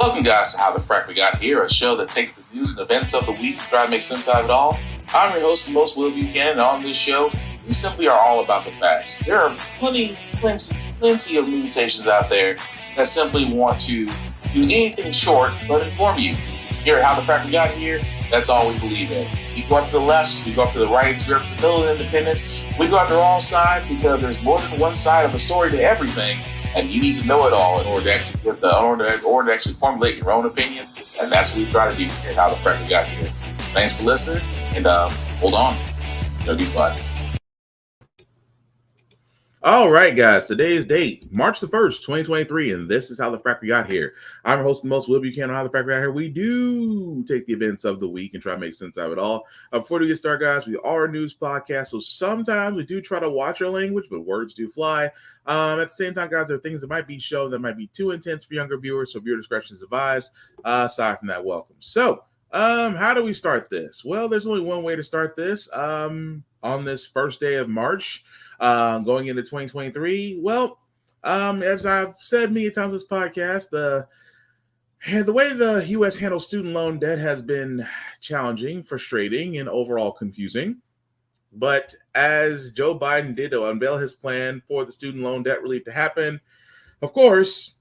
Welcome, guys, to How the Frack We Got Here, a show that takes the news and events of the week and try to make sense out of it all. I'm your host, the most Will Buchanan, and on this show, we simply are all about the facts. There are plenty of news stations out there that simply want to do anything short but inform you. Here at How the Frack We Got Here, that's all we believe in. We go up to the left, we go up to the right, we go up to the middle of independence. We go after all sides because there's more than one side of a story to everything. And you need to know it all in order to actually formulate your own opinion. And that's what we try to do here at How the Frack We Got Here. Thanks for listening, and hold on. It's going to be fun. All right, guys. Today's date, March the 1st, 2023, and this is How the Frack We Got Here. I'm your host, the most Will Buchanan on How the Frack We Got Here. We do take the events of the week and try to make sense of it all. Before we get started, guys, we are a news podcast, so sometimes we do try to watch our language, but words do fly. At the same time, guys, there are things that might be shown that might be too intense for younger viewers, so viewer discretion is advised. Aside from that, welcome. So, how do we start this? Well, there's only one way to start this. On this first day of March, going into 2023. Well, as I've said many times on this podcast, the way the U.S. handles student loan debt has been challenging, frustrating, and overall confusing. But as Joe Biden did to unveil his plan for the student loan debt relief to happen, of course,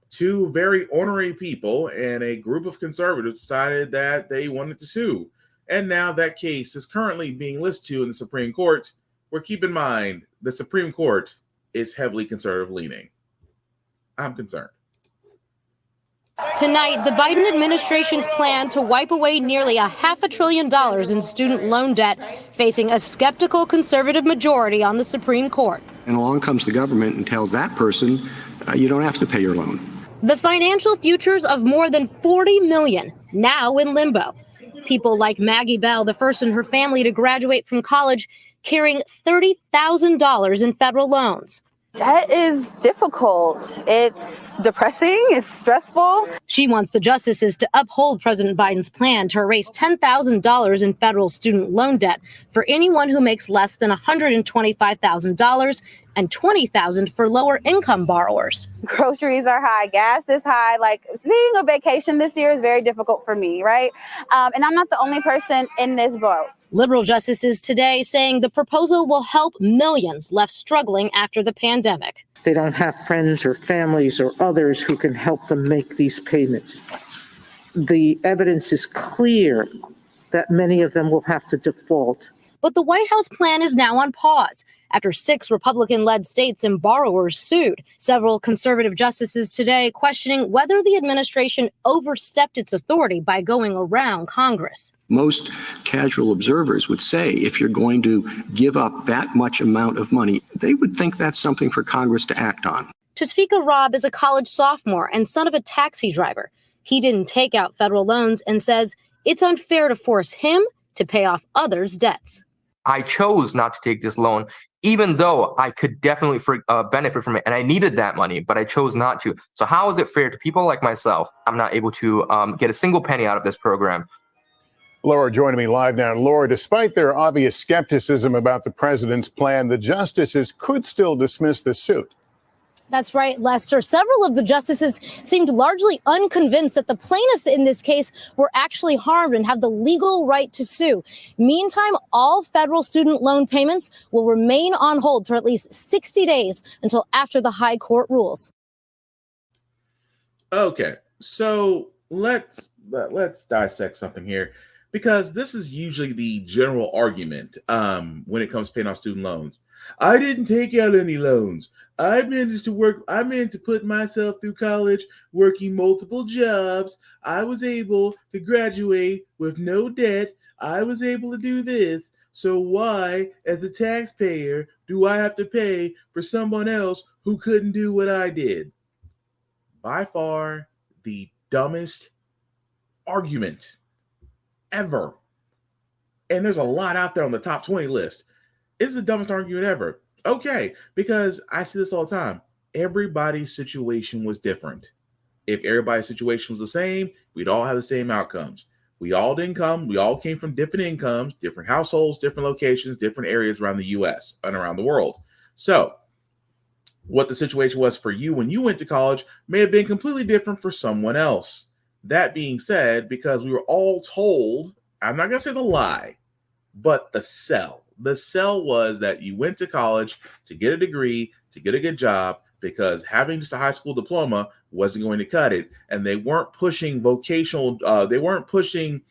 two very ornery people and a group of conservatives decided that they wanted to sue. And now that case is currently being listened to in the Supreme Court, where, keep in mind, the Supreme Court is heavily conservative leaning. I'm concerned. Tonight, the Biden administration's plan to wipe away nearly $500 billion in student loan debt, facing a skeptical conservative majority on the Supreme Court. And along comes the government and tells that person, you don't have to pay your loan. The financial futures of more than 40 million now in limbo. People like Maggie Bell, the first in her family to graduate from college, carrying $30,000 in federal loans. That is difficult. It's depressing. It's stressful. She wants the justices to uphold President Biden's plan to erase $10,000 in federal student loan debt for anyone who makes less than $125,000 and $20,000 for lower income borrowers. Groceries are high. Gas is high. Like, seeing a vacation this year is very difficult for me, right? And I'm not the only person in this boat. Liberal justices today saying the proposal will help millions left struggling after the pandemic. They don't have friends or families or others who can help them make these payments. The evidence is clear that many of them will have to default. But the White House plan is now on pause after 6 Republican-led states and borrowers sued. Several conservative justices today questioning whether the administration overstepped its authority by going around Congress. Most casual observers would say if you're going to give up that much amount of money, they would think that's something for Congress to act on. Tasfika Robb is a college sophomore and son of a taxi driver. He didn't take out federal loans and says it's unfair to force him to pay off others' debts. I chose not to take this loan, even though I could definitely benefit from it. And I needed that money, but I chose not to. So how is it fair to people like myself? I'm not able to get a single penny out of this program. Laura joining me live now. Laura, despite their obvious skepticism about the president's plan, the justices could still dismiss the suit. That's right, Lester. Several of the justices seemed largely unconvinced that the plaintiffs in this case were actually harmed and have the legal right to sue. Meantime, all federal student loan payments will remain on hold for at least 60 days until after the high court rules. Okay, so let's dissect something here, because this is usually the general argument when it comes to paying off student loans. I didn't take out any loans. I managed to put myself through college, working multiple jobs. I was able to graduate with no debt. I was able to do this. So why, as a taxpayer, do I have to pay for someone else who couldn't do what I did? By far the dumbest argument ever. And there's a lot out there on the top 20 list. It's the dumbest argument ever. Okay, because I see this all the time. Everybody's situation was different. If everybody's situation was the same, we'd all have the same outcomes. We all came from different incomes, different households, different locations, different areas around the US and around the world. So what the situation was for you when you went to college may have been completely different for someone else. That being said, because we were all told, I'm not going to say the lie, but the sell. The sell was that you went to college to get a degree, to get a good job, because having just a high school diploma wasn't going to cut it. And they weren't pushing vocational, they weren't pushing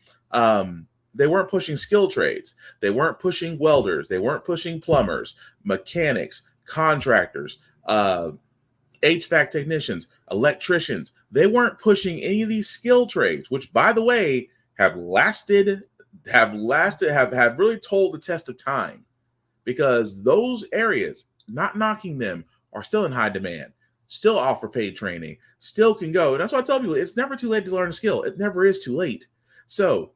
skill trades. They weren't pushing welders. They weren't pushing plumbers, mechanics, contractors, HVAC technicians, electricians. They weren't pushing any of these skill trades, which, by the way, have really told the test of time, because those areas, not knocking them, are still in high demand, still offer paid training, still can go. And that's why I tell people it's never too late to learn a skill. It never is too late. So,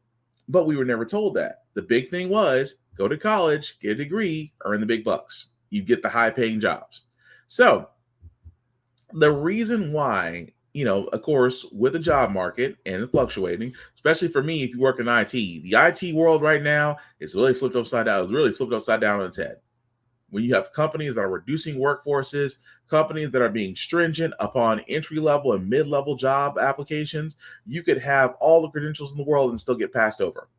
but we were never told that. The big thing was go to college, get a degree, earn the big bucks. You get the high paying jobs. So the reason why, of course, with the job market and it fluctuating, especially for me, if you work in IT, the IT world right now is really flipped upside down. It's really flipped upside down on its head. When you have companies that are reducing workforces, companies that are being stringent upon entry-level and mid-level job applications, you could have all the credentials in the world and still get passed over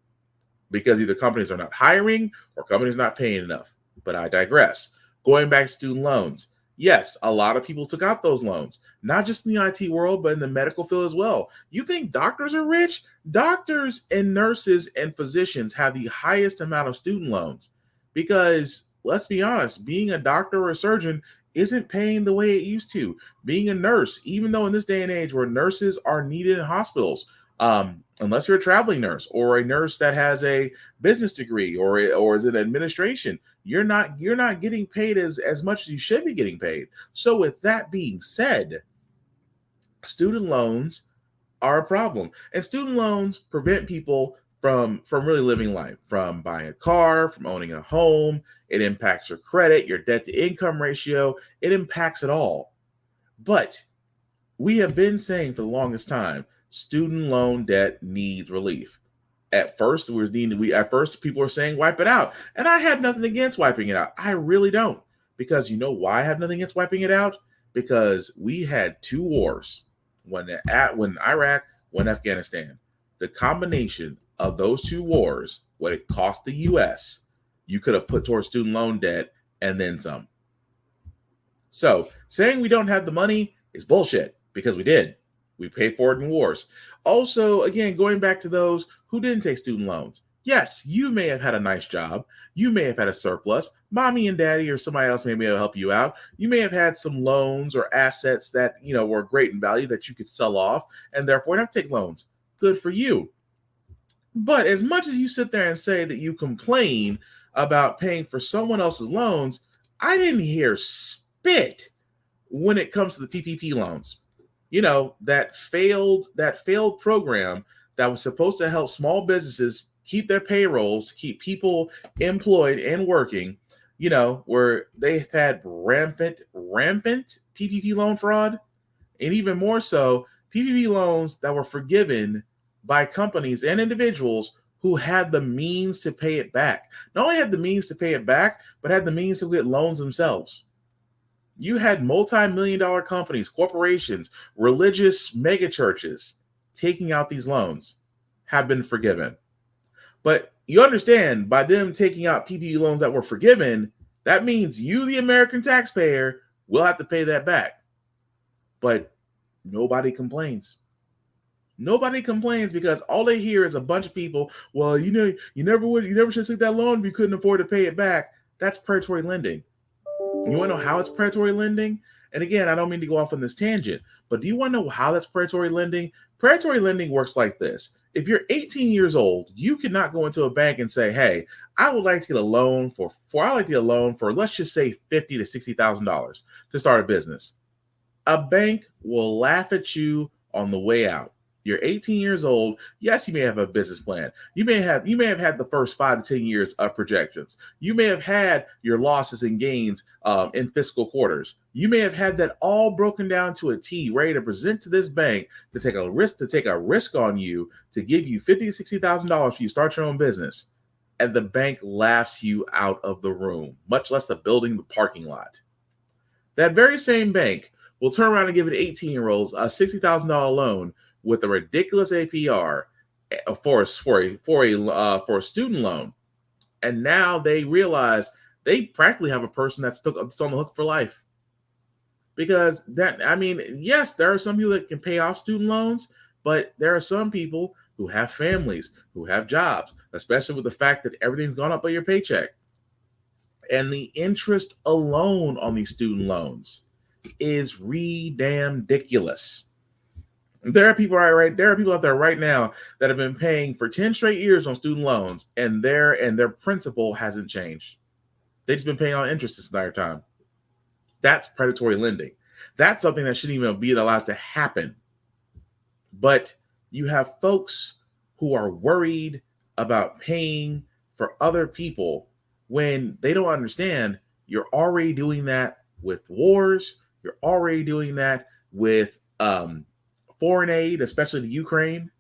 because either companies are not hiring or companies are not paying enough. But I digress. Going back to student loans. Yes, a lot of people took out those loans, not just in the IT world, but in the medical field as well. You think doctors are rich? Doctors and nurses and physicians have the highest amount of student loans because, let's be honest, being a doctor or a surgeon isn't paying the way it used to. Being a nurse, even though in this day and age where nurses are needed in hospitals, unless you're a traveling nurse or a nurse that has a business degree or is in administration, you're not getting paid as much as you should be getting paid. So with that being said, student loans are a problem, and student loans prevent people from really living life, from buying a car, from owning a home. It impacts your credit, your debt to income ratio. It impacts it all. But we have been saying for the longest time, student loan debt needs relief. At first, people were saying wipe it out, and I had nothing against wiping it out. I really don't, because you know why I have nothing against wiping it out? Because we had two wars, when Iraq, when Afghanistan. The combination of those two wars, what it cost the U.S., you could have put towards student loan debt and then some. So saying we don't have the money is bullshit, because we did. We paid for it in wars. Also, again, going back to those who didn't take student loans. Yes, you may have had a nice job. You may have had a surplus. Mommy and daddy or somebody else may be able to help you out. You may have had some loans or assets that, were great in value that you could sell off and therefore not take loans. Good for you. But as much as you sit there and say that you complain about paying for someone else's loans, I didn't hear spit when it comes to the PPP loans. That failed program that was supposed to help small businesses keep their payrolls, keep people employed and working, where they've had rampant PPP loan fraud, and even more so, PPP loans that were forgiven by companies and individuals who had the means to pay it back. Not only had the means to pay it back, but had the means to get loans themselves. You had multi-million-dollar companies, corporations, religious megachurches taking out these loans have been forgiven. But you understand, by them taking out PPP loans that were forgiven, that means you, the American taxpayer, will have to pay that back. But nobody complains. Nobody complains, because all they hear is a bunch of people, well, you never should take that loan if you couldn't afford to pay it back. That's predatory lending. You want to know how it's predatory lending? And again, I don't mean to go off on this tangent, but do you want to know how that's predatory lending? Predatory lending works like this. If you're 18 years old, you cannot go into a bank and say, hey, I would like to get a loan for let's just say $50,000 to $60,000 to start a business. A bank will laugh at you on the way out. You're 18 years old. Yes, you may have a business plan. You may have had the first 5 to 10 years of projections. You may have had your losses and gains in fiscal quarters. You may have had that all broken down to a T, ready to present to this bank to take a risk on you, to give you $50,000 to $60,000 for you to start your own business. And the bank laughs you out of the room, much less the building, the parking lot. That very same bank will turn around and give it 18-year-olds a $60,000 loan with a ridiculous APR for a student loan. And now they realize they practically have a person that's on the hook for life. Because yes, there are some people that can pay off student loans, but there are some people who have families, who have jobs, especially with the fact that everything's gone up by your paycheck. And the interest alone on these student loans is ridiculous. There are people out there right now that have been paying for 10 straight years on student loans, and their principal hasn't changed. They've just been paying on interest this entire time. That's predatory lending. That's something that shouldn't even be allowed to happen. But you have folks who are worried about paying for other people when they don't understand you're already doing that with wars. You're already doing that with foreign aid, especially to Ukraine.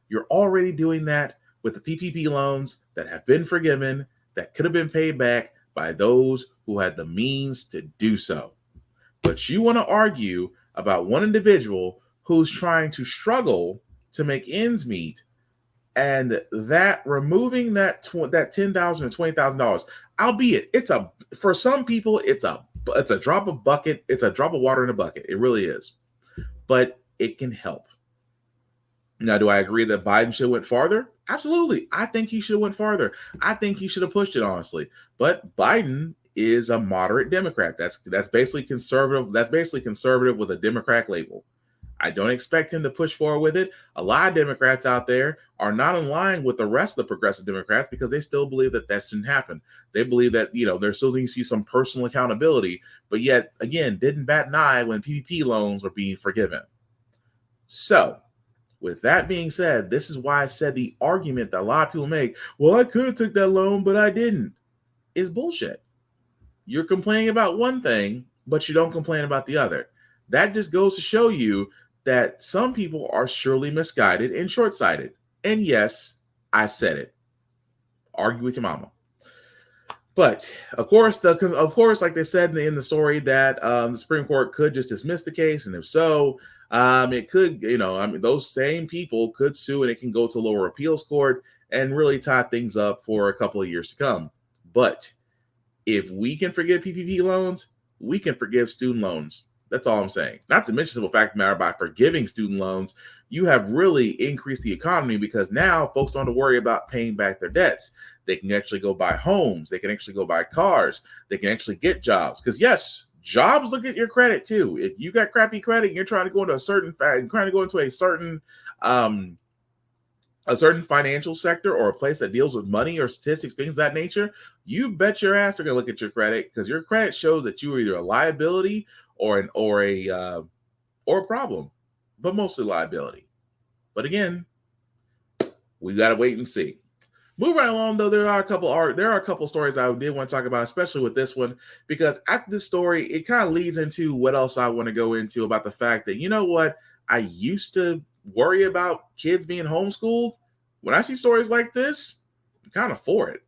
You're already doing that with the PPP loans that have been forgiven, that could have been paid back by those who had the means to do so. But you want to argue about one individual who's trying to struggle to make ends meet, and that removing that $10,000 or $20,000, albeit for some people it's a drop of bucket, it's a drop of water in a bucket. It really is, but it can help. Now, do I agree that Biden should have went farther? Absolutely. I think he should have went farther. I think he should have pushed it, honestly. But Biden is a moderate Democrat. That's basically conservative. That's basically conservative with a Democrat label. I don't expect him to push forward with it. A lot of Democrats out there are not in line with the rest of the progressive Democrats because they still believe that shouldn't happen. They believe that, there still needs to be some personal accountability, but yet, again, didn't bat an eye when PPP loans were being forgiven. So, with that being said, this is why I said the argument that a lot of people make, well, I could have took that loan, but I didn't, is bullshit. You're complaining about one thing, but you don't complain about the other. That just goes to show you that some people are surely misguided and short-sighted. And yes, I said it. Argue with your mama. But of course, like they said in the story, that the Supreme Court could just dismiss the case, and if so, it could, those same people could sue, and it can go to lower appeals court and really tie things up for a couple of years to come. But if we can forgive PPP loans, we can forgive student loans. That's all I'm saying. Not to mention the simple fact of the matter, by forgiving student loans, you have really increased the economy because now folks don't have to worry about paying back their debts. They can actually go buy homes. They can actually go buy cars. They can actually get jobs. Because yes, jobs look at your credit too. If you got crappy credit and you're trying to go into a certain financial sector or a place that deals with money or statistics, things of that nature, you bet your ass they're gonna look at your credit because your credit shows that you are either a liability or a problem, but mostly liability. But again, we gotta wait and see. Moving right along, though, there are a couple stories I did want to talk about, especially with this one, because after this story, it kind of leads into what else I want to go into about the fact that, you know what, I used to worry about kids being homeschooled. When I see stories like this, I'm kind of for it.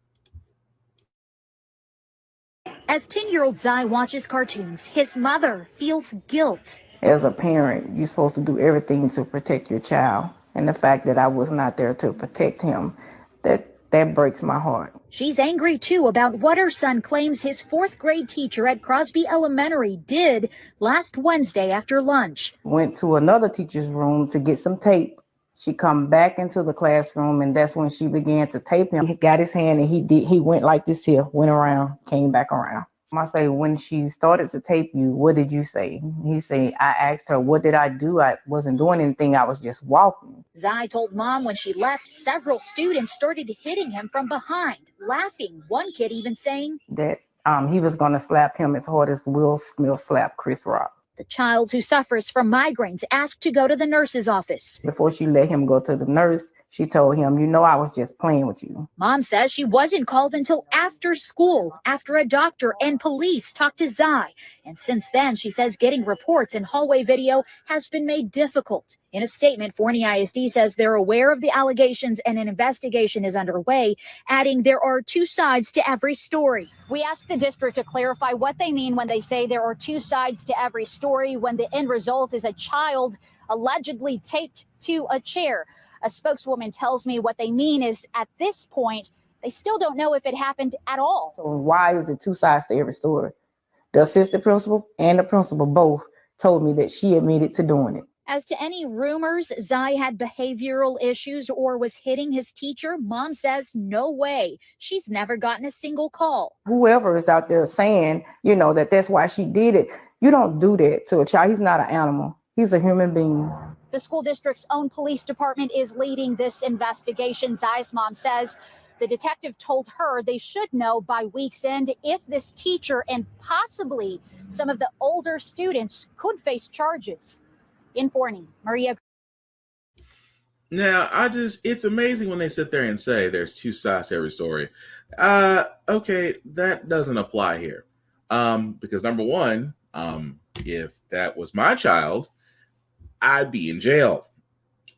As 10-year-old Zai watches cartoons, his mother feels guilt. As a parent, you're supposed to do everything to protect your child. And the fact that I was not there to protect him, that breaks my heart. She's angry, too, about what her son claims his fourth grade teacher at Crosby Elementary did last Wednesday after lunch. Went to another teacher's room to get some tape. She come back into the classroom, and that's when she began to tape him. He got his hand, and he went like this here, went around, came back around. I say, when she started to tape you, what did you say? He said, I asked her, what did I do? I wasn't doing anything. I was just walking. Zai told mom when she left, several students started hitting him from behind, laughing. One kid even saying that he was going to slap him as hard as Will Smith slapped Chris Rock. The child who suffers from migraines asked to go to the nurse's office. Before she let him go to the nurse, She told him, you know, I was just playing with you. Mom says she wasn't called until after school, after a doctor and police talked to Zai. And since then, she says getting reports and hallway video has been made difficult. In a statement, Forney ISD says they're aware of the allegations and an investigation is underway, adding there are two sides to every story. We asked the district to clarify what they mean when they say there are two sides to every story when the end result is a child allegedly taped to a chair. A spokeswoman tells me what they mean is at this point, they still don't know if it happened at all. So why is it two sides to every story? The assistant principal and the principal both told me that she admitted to doing it. As to any rumors Zai had behavioral issues or was hitting his teacher, Mom says no way. She's never gotten a single call. Whoever is out there saying, you know, that that's why she did it, you don't do that to a child. He's not an animal. He's a human being. The school district's own police department is leading this investigation. Zai's mom says the detective told her they should know by week's end if this teacher and possibly some of the older students could face charges. In Forney, Maria. Now, it's amazing when they sit there and say there's two sides to every story. Okay, that doesn't apply here. Because number one, if that was my child, I'd be in jail.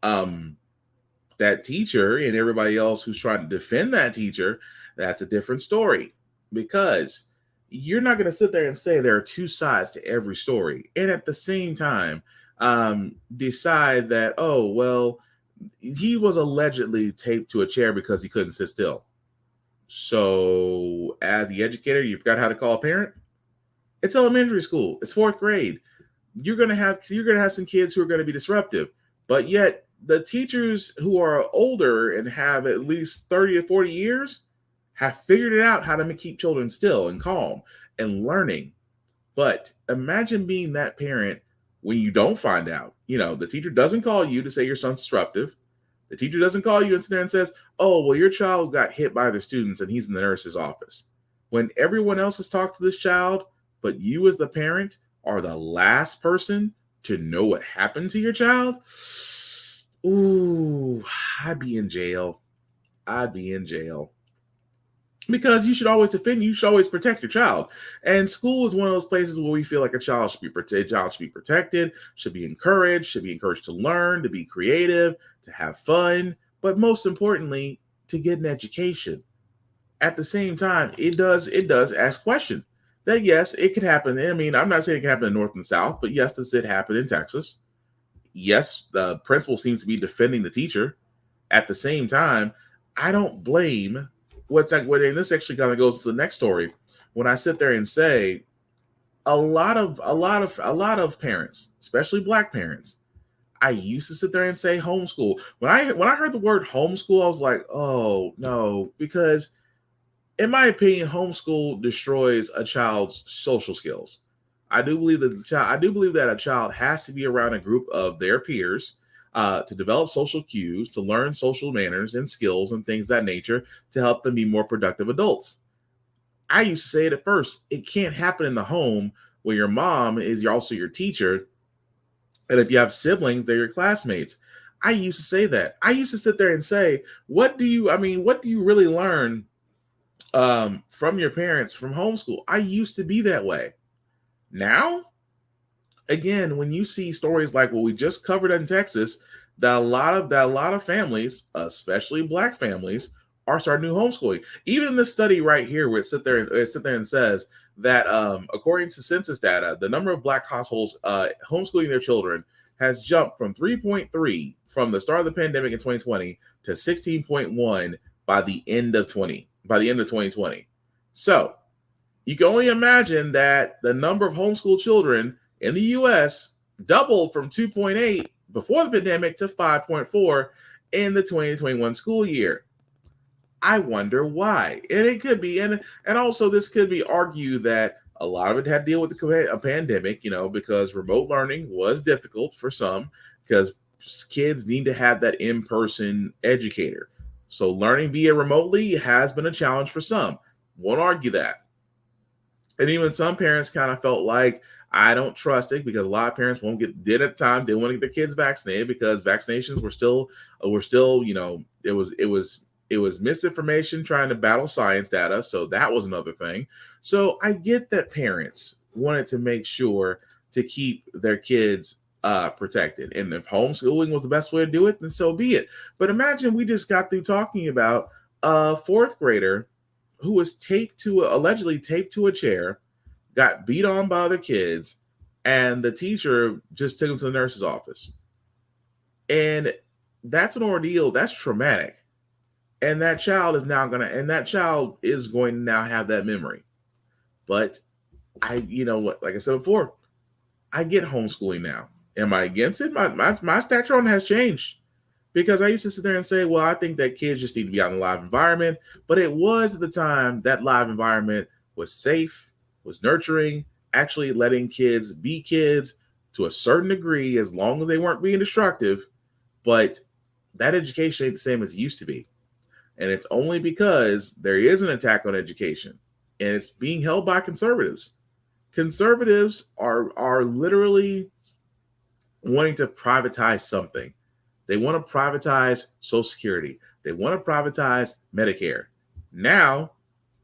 That teacher and everybody else who's trying to defend that teacher, that's a different story, because you're not going to sit there and say there are two sides to every story and at the same time decide that, oh, well, he was allegedly taped to a chair because he couldn't sit still. So as the educator, you've got how to call a parent. It's elementary school. It's fourth grade. You're gonna have some kids who are going to be disruptive, but yet the teachers who are older and have at least 30 or 40 years have figured it out how to keep children still and calm and learning. But imagine being that parent when you don't find out. You know, the teacher doesn't call you to say your son's disruptive. The teacher doesn't call you and sit there and says, oh, well, your child got hit by the students and he's in the nurse's office. When everyone else has talked to this child, but you as the parent are the last person to know what happened to your child, ooh, I'd be in jail. Because you should always defend, you should always protect your child. And school is one of those places where we feel like a child should be protected, should be encouraged to learn, to be creative, to have fun, but most importantly, to get an education. At the same time, it does ask question that yes, it could happen. I mean, I'm not saying it can happen in North and South, but yes, this did happen in Texas. Yes, the principal seems to be defending the teacher. At the same time, I don't blame and this actually kind of goes to the next story. When I sit there and say a lot of parents, especially Black parents, I used to sit there and say homeschool. When I heard the word homeschool, I was like, oh no, because in my opinion, homeschool destroys a child's social skills. I do believe that a child has to be around a group of their peers to develop social cues, to learn social manners and skills and things of that nature to help them be more productive adults. I used to say it at first. It can't happen in the home where your mom is also your teacher. And if you have siblings, they're your classmates. I used to say that. I used to sit there and say, what do you really learn from your parents from homeschool? I used to be that way. Now, again, when you see stories like what we just covered in Texas, that a lot of families, especially Black families, are starting to do homeschooling. Even this study right here, where it sit there and says that according to census data, the number of Black households homeschooling their children has jumped from 3.3 from the start of the pandemic in 2020 to 16.1 by the end of 2020. So you can only imagine that the number of homeschool children in the U.S. doubled from 2.8 before the pandemic to 5.4 in the 2021 school year. I wonder why. And it could be, and also this could be argued that a lot of it had to deal with a pandemic, because remote learning was difficult for some, because kids need to have that in-person educator. So learning via remotely has been a challenge for some. Won't argue that. And even some parents kind of felt like, I don't trust it because a lot of parents didn't want to get their kids vaccinated because vaccinations were still, it was misinformation trying to battle science data. So that was another thing. So I get that parents wanted to make sure to keep their kids protected. And if homeschooling was the best way to do it, then so be it. But imagine we just got through talking about a fourth grader who was allegedly taped to a chair, got beat on by other kids, and the teacher just took him to the nurse's office. And that's an ordeal. That's traumatic. And that child is going to now have that memory. But like I said before, I get homeschooling now. Am I against it? My stature on it has changed. Because I used to sit there and say, well, I think that kids just need to be out in a live environment. But it was at the time that live environment was safe, was nurturing, actually letting kids be kids to a certain degree as long as they weren't being destructive. But that education ain't the same as it used to be. And it's only because there is an attack on education. And it's being held by conservatives. Conservatives are literally wanting to privatize something. They want to privatize Social Security. They want to privatize Medicare. Now,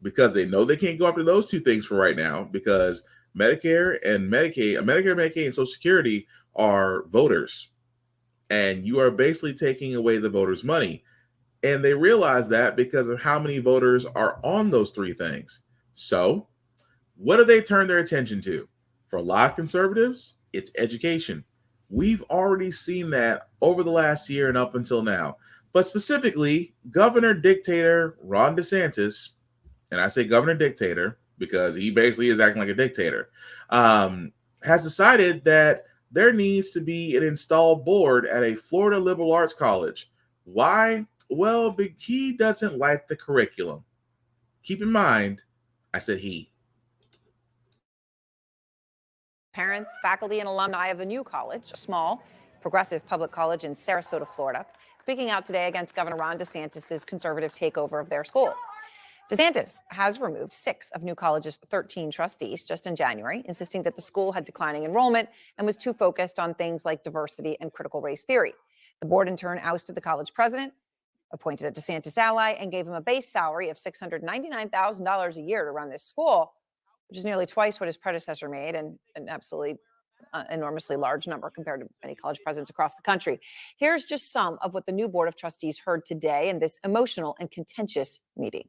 because they know they can't go after those two things for right now, because Medicare, Medicaid, and Social Security are voters. And you are basically taking away the voters' money. And they realize that because of how many voters are on those three things. So, what do they turn their attention to? For a lot of conservatives, it's education. We've already seen that over the last year and up until now. But specifically, Governor Dictator Ron DeSantis, and I say Governor Dictator because he basically is acting like a dictator, has decided that there needs to be an installed board at a Florida liberal arts college. Why? Well, he doesn't like the curriculum. Keep in mind, I said he. Parents, faculty, and alumni of the new college, a small, progressive public college in Sarasota, Florida, speaking out today against Governor Ron DeSantis' conservative takeover of their school. DeSantis has removed 6 of New College's 13 trustees just in January, insisting that the school had declining enrollment and was too focused on things like diversity and critical race theory. The board in turn ousted the college president, appointed a DeSantis ally, and gave him a base salary of $699,000 a year to run this school, which is nearly twice what his predecessor made, and an absolutely enormously large number compared to many college presidents across the country. Here's just some of what the new Board of Trustees heard today in this emotional and contentious meeting.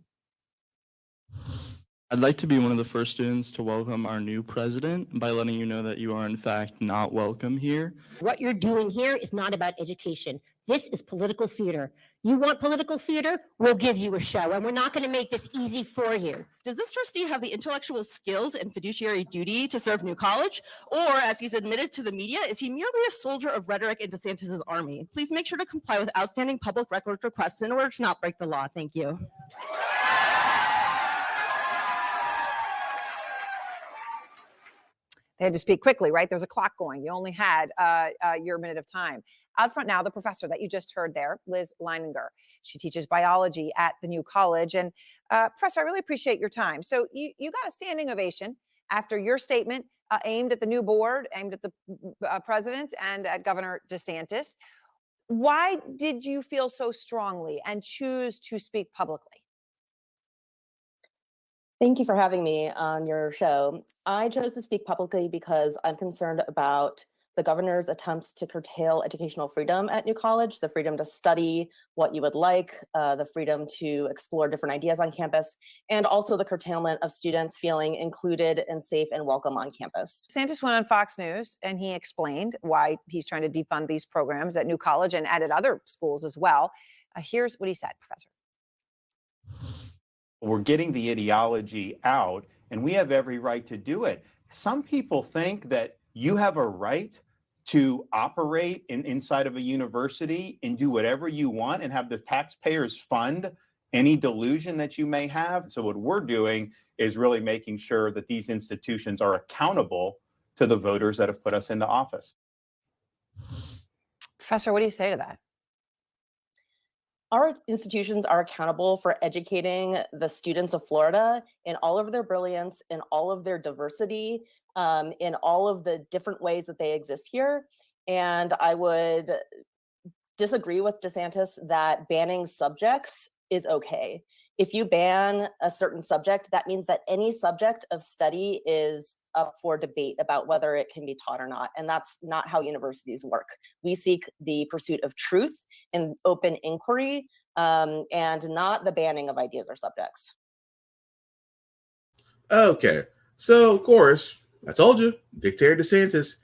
I'd like to be one of the first students to welcome our new president by letting you know that you are in fact not welcome here. What you're doing here is not about education. This is political theater. You want political theater? We'll give you a show, and we're not going to make this easy for you. Does this trustee have the intellectual skills and fiduciary duty to serve New College? Or, as he's admitted to the media, is he merely a soldier of rhetoric in DeSantis' army? Please make sure to comply with outstanding public record requests in order to not break the law. Thank you. They had to speak quickly, right? There's a clock going. You only had your minute of time. Out front now, the professor that you just heard there, Liz Leininger. She teaches biology at the new college. And Professor, I really appreciate your time. So you got a standing ovation after your statement aimed at the new board, aimed at the president and at Governor DeSantis. Why did you feel so strongly and choose to speak publicly? Thank you for having me on your show. I chose to speak publicly because I'm concerned about the governor's attempts to curtail educational freedom at New College, the freedom to study what you would like, the freedom to explore different ideas on campus, and also the curtailment of students feeling included and safe and welcome on campus. DeSantis went on Fox News and he explained why he's trying to defund these programs at New College and at other schools as well. Here's what he said, Professor. We're getting the ideology out, and we have every right to do it. Some people think that you have a right to operate inside of a university and do whatever you want and have the taxpayers fund any delusion that you may have. So what we're doing is really making sure that these institutions are accountable to the voters that have put us into office. Professor, what do you say to that? Our institutions are accountable for educating the students of Florida in all of their brilliance, in all of their diversity, in all of the different ways that they exist here. And I would disagree with DeSantis that banning subjects is okay. If you ban a certain subject, that means that any subject of study is up for debate about whether it can be taught or not. And that's not how universities work. We seek the pursuit of truth and open inquiry, and not the banning of ideas or subjects. Okay, so of course, I told you, Dictator DeSantis,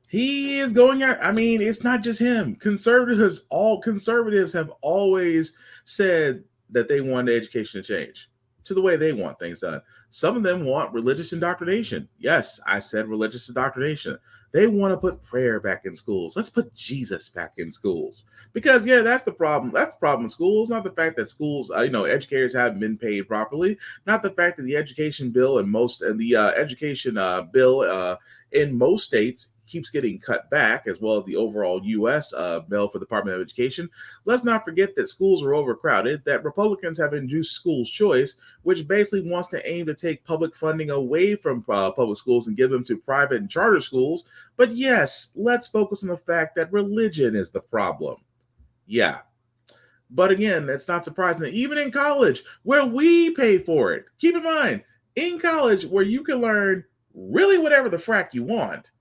he is going out. I mean, it's not just him. All conservatives have always said that they want education to change to the way they want things done. Some of them want religious indoctrination. Yes, I said religious indoctrination. They want to put prayer back in schools. Let's put Jesus back in schools. Because, yeah, that's the problem. That's the problem in schools, not the fact that schools, educators haven't been paid properly, not the fact that the education bill in most states keeps getting cut back, as well as the overall U.S. bill for the Department of Education. Let's not forget that schools are overcrowded, that Republicans have introduced schools choice, which basically wants to aim to take public funding away from public schools and give them to private and charter schools. But yes, let's focus on the fact that religion is the problem. Yeah. But again, it's not surprising that even in college, where we pay for it, keep in mind, in college, where you can learn really whatever the frack you want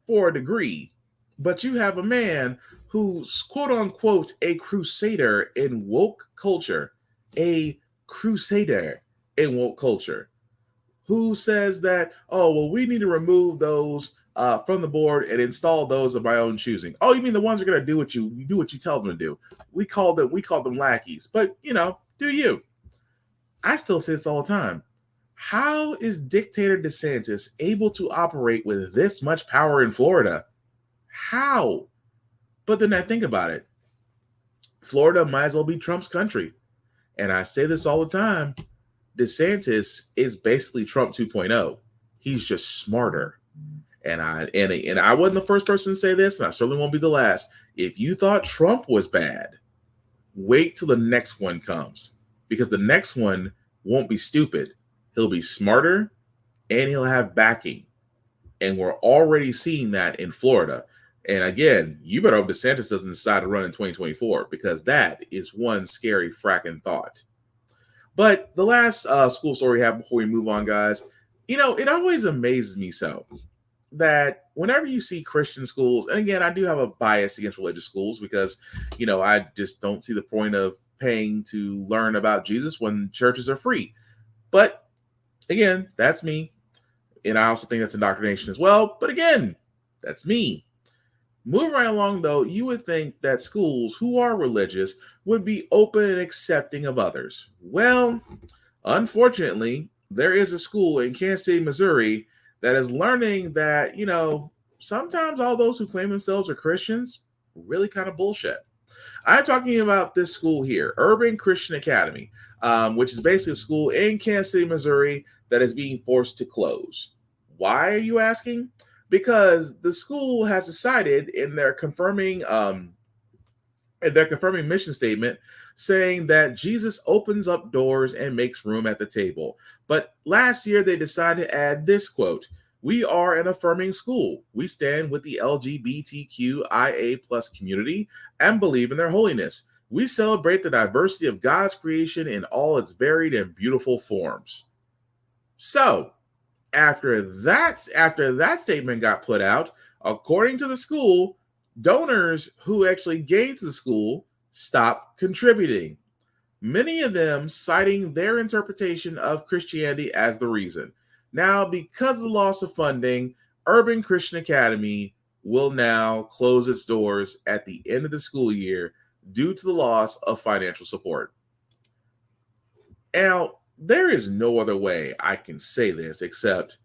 for a degree, but you have a man who's quote unquote a crusader in woke culture, who says that, oh, well, we need to remove those from the board and install those of my own choosing. Oh, you mean the ones who are going to do what you tell them to do? We call them lackeys, but do you? I still say this all the time. How is Dictator DeSantis able to operate with this much power in Florida? How? But then I think about it. Florida might as well be Trump's country. And I say this all the time. DeSantis is basically Trump 2.0. He's just smarter. And I wasn't the first person to say this, and I certainly won't be the last. If you thought Trump was bad, wait till the next one comes. Because the next one won't be stupid. He'll be smarter and he'll have backing. And we're already seeing that in Florida. And again, you better hope DeSantis doesn't decide to run in 2024, because that is one scary fracking thought. But the last school story we have before we move on, guys, it always amazes me so that whenever you see Christian schools, and again, I do have a bias against religious schools because, I just don't see the point of paying to learn about Jesus when churches are free. But again, that's me. And I also think that's indoctrination as well. But again, that's me. Moving right along, though, you would think that schools who are religious would be open and accepting of others. Well, unfortunately, there is a school in Kansas City, Missouri, that is learning that, sometimes all those who claim themselves are Christians really kind of bullshit. I'm talking about this school here, Urban Christian Academy, which is basically a school in Kansas City, Missouri, that is being forced to close. Why are you asking? Because the school has decided in their confirming mission statement saying that Jesus opens up doors and makes room at the table. But last year they decided to add this quote: "We are an affirming school. We stand with the LGBTQIA+ community and believe in their holiness. We celebrate the diversity of God's creation in all its varied and beautiful forms." So, after that statement got put out, according to the school, donors who actually gave to the school stopped contributing. Many of them citing their interpretation of Christianity as the reason. Now, because of the loss of funding, Urban Christian Academy will now close its doors at the end of the school year due to the loss of financial support. Now, there is no other way I can say this except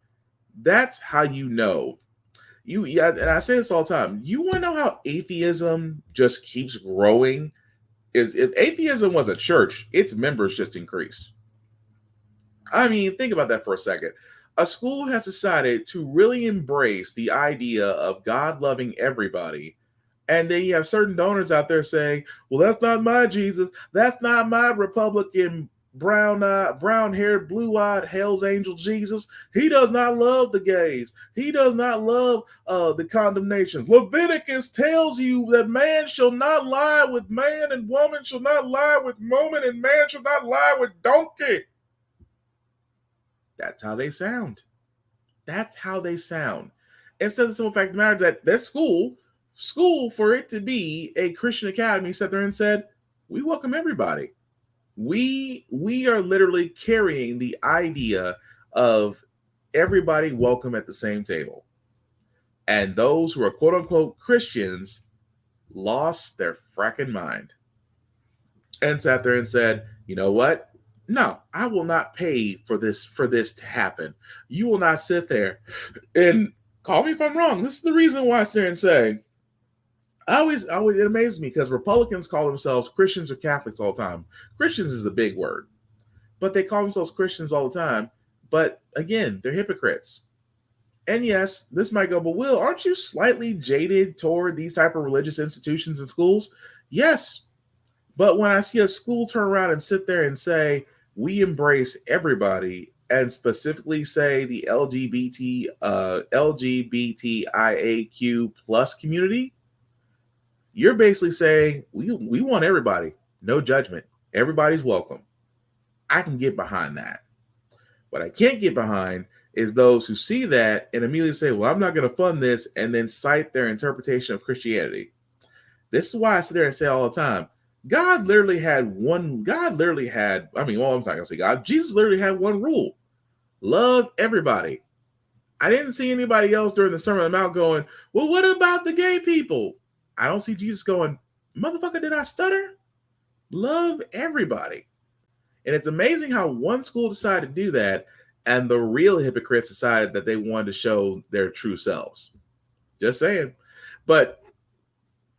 that's how you know. And I say this all the time. You want to know how atheism just keeps growing? Is if atheism was a church, its members just increase. I mean, think about that for a second. A school has decided to really embrace the idea of God loving everybody. And then you have certain donors out there saying, well, that's not my Jesus. That's not my Republican brown-haired, blue-eyed Hell's Angel Jesus. He does not love the gays. He does not love the condemnations. Leviticus tells you that man shall not lie with man, and woman shall not lie with woman, and man shall not lie with donkey. That's how they sound. That's how they sound. Instead of the simple fact of the matter that school, for it to be a Christian academy, sat there and said, we welcome everybody. We are literally carrying the idea of everybody welcome at the same table. And those who are quote unquote Christians lost their fracking mind and sat there and said, you know what? No, I will not pay for this to happen. You will not sit there and call me if I'm wrong. This is the reason why I sit there and say, always it amazes me because Republicans call themselves Christians or Catholics all the time. Christians is the big word, but they call themselves Christians all the time. But again, they're hypocrites. And yes, this might go, but Will, aren't you slightly jaded toward these type of religious institutions and schools? Yes, but when I see a school turn around and sit there and say we embrace everybody, and specifically say the LGBTIAQ plus community, you're basically saying we want everybody, no judgment. Everybody's welcome. I can get behind that. What I can't get behind is those who see that and immediately say, well, I'm not going to fund this, and then cite their interpretation of Christianity. This is why I sit there and say all the time, I'm not going to say God. Jesus literally had one rule. Love everybody. I didn't see anybody else during the Sermon on the Mount going, well, what about the gay people? I don't see Jesus going, motherfucker, did I stutter? Love everybody. And it's amazing how one school decided to do that, and the real hypocrites decided that they wanted to show their true selves. Just saying. But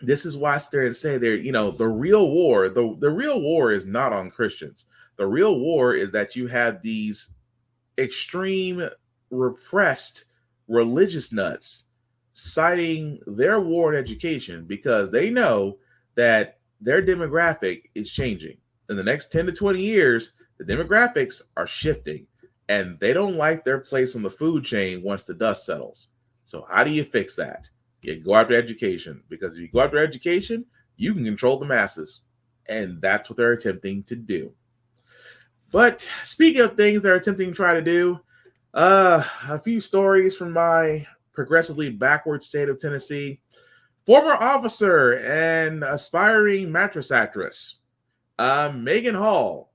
this is why I sit there and say there, the real war, the real war is not on Christians. The real war is that you have these extreme repressed religious nuts citing their war in education because they know that their demographic is changing. In the next 10 to 20 years, the demographics are shifting, and they don't like their place on the food chain once the dust settles. So how do you fix that? You go after education, because if you go after education, you can control the masses, and that's what they're attempting to do. But speaking of things they're attempting to try to do, a few stories from my progressively backward state of Tennessee. Former officer and aspiring mattress actress, Megan Hall.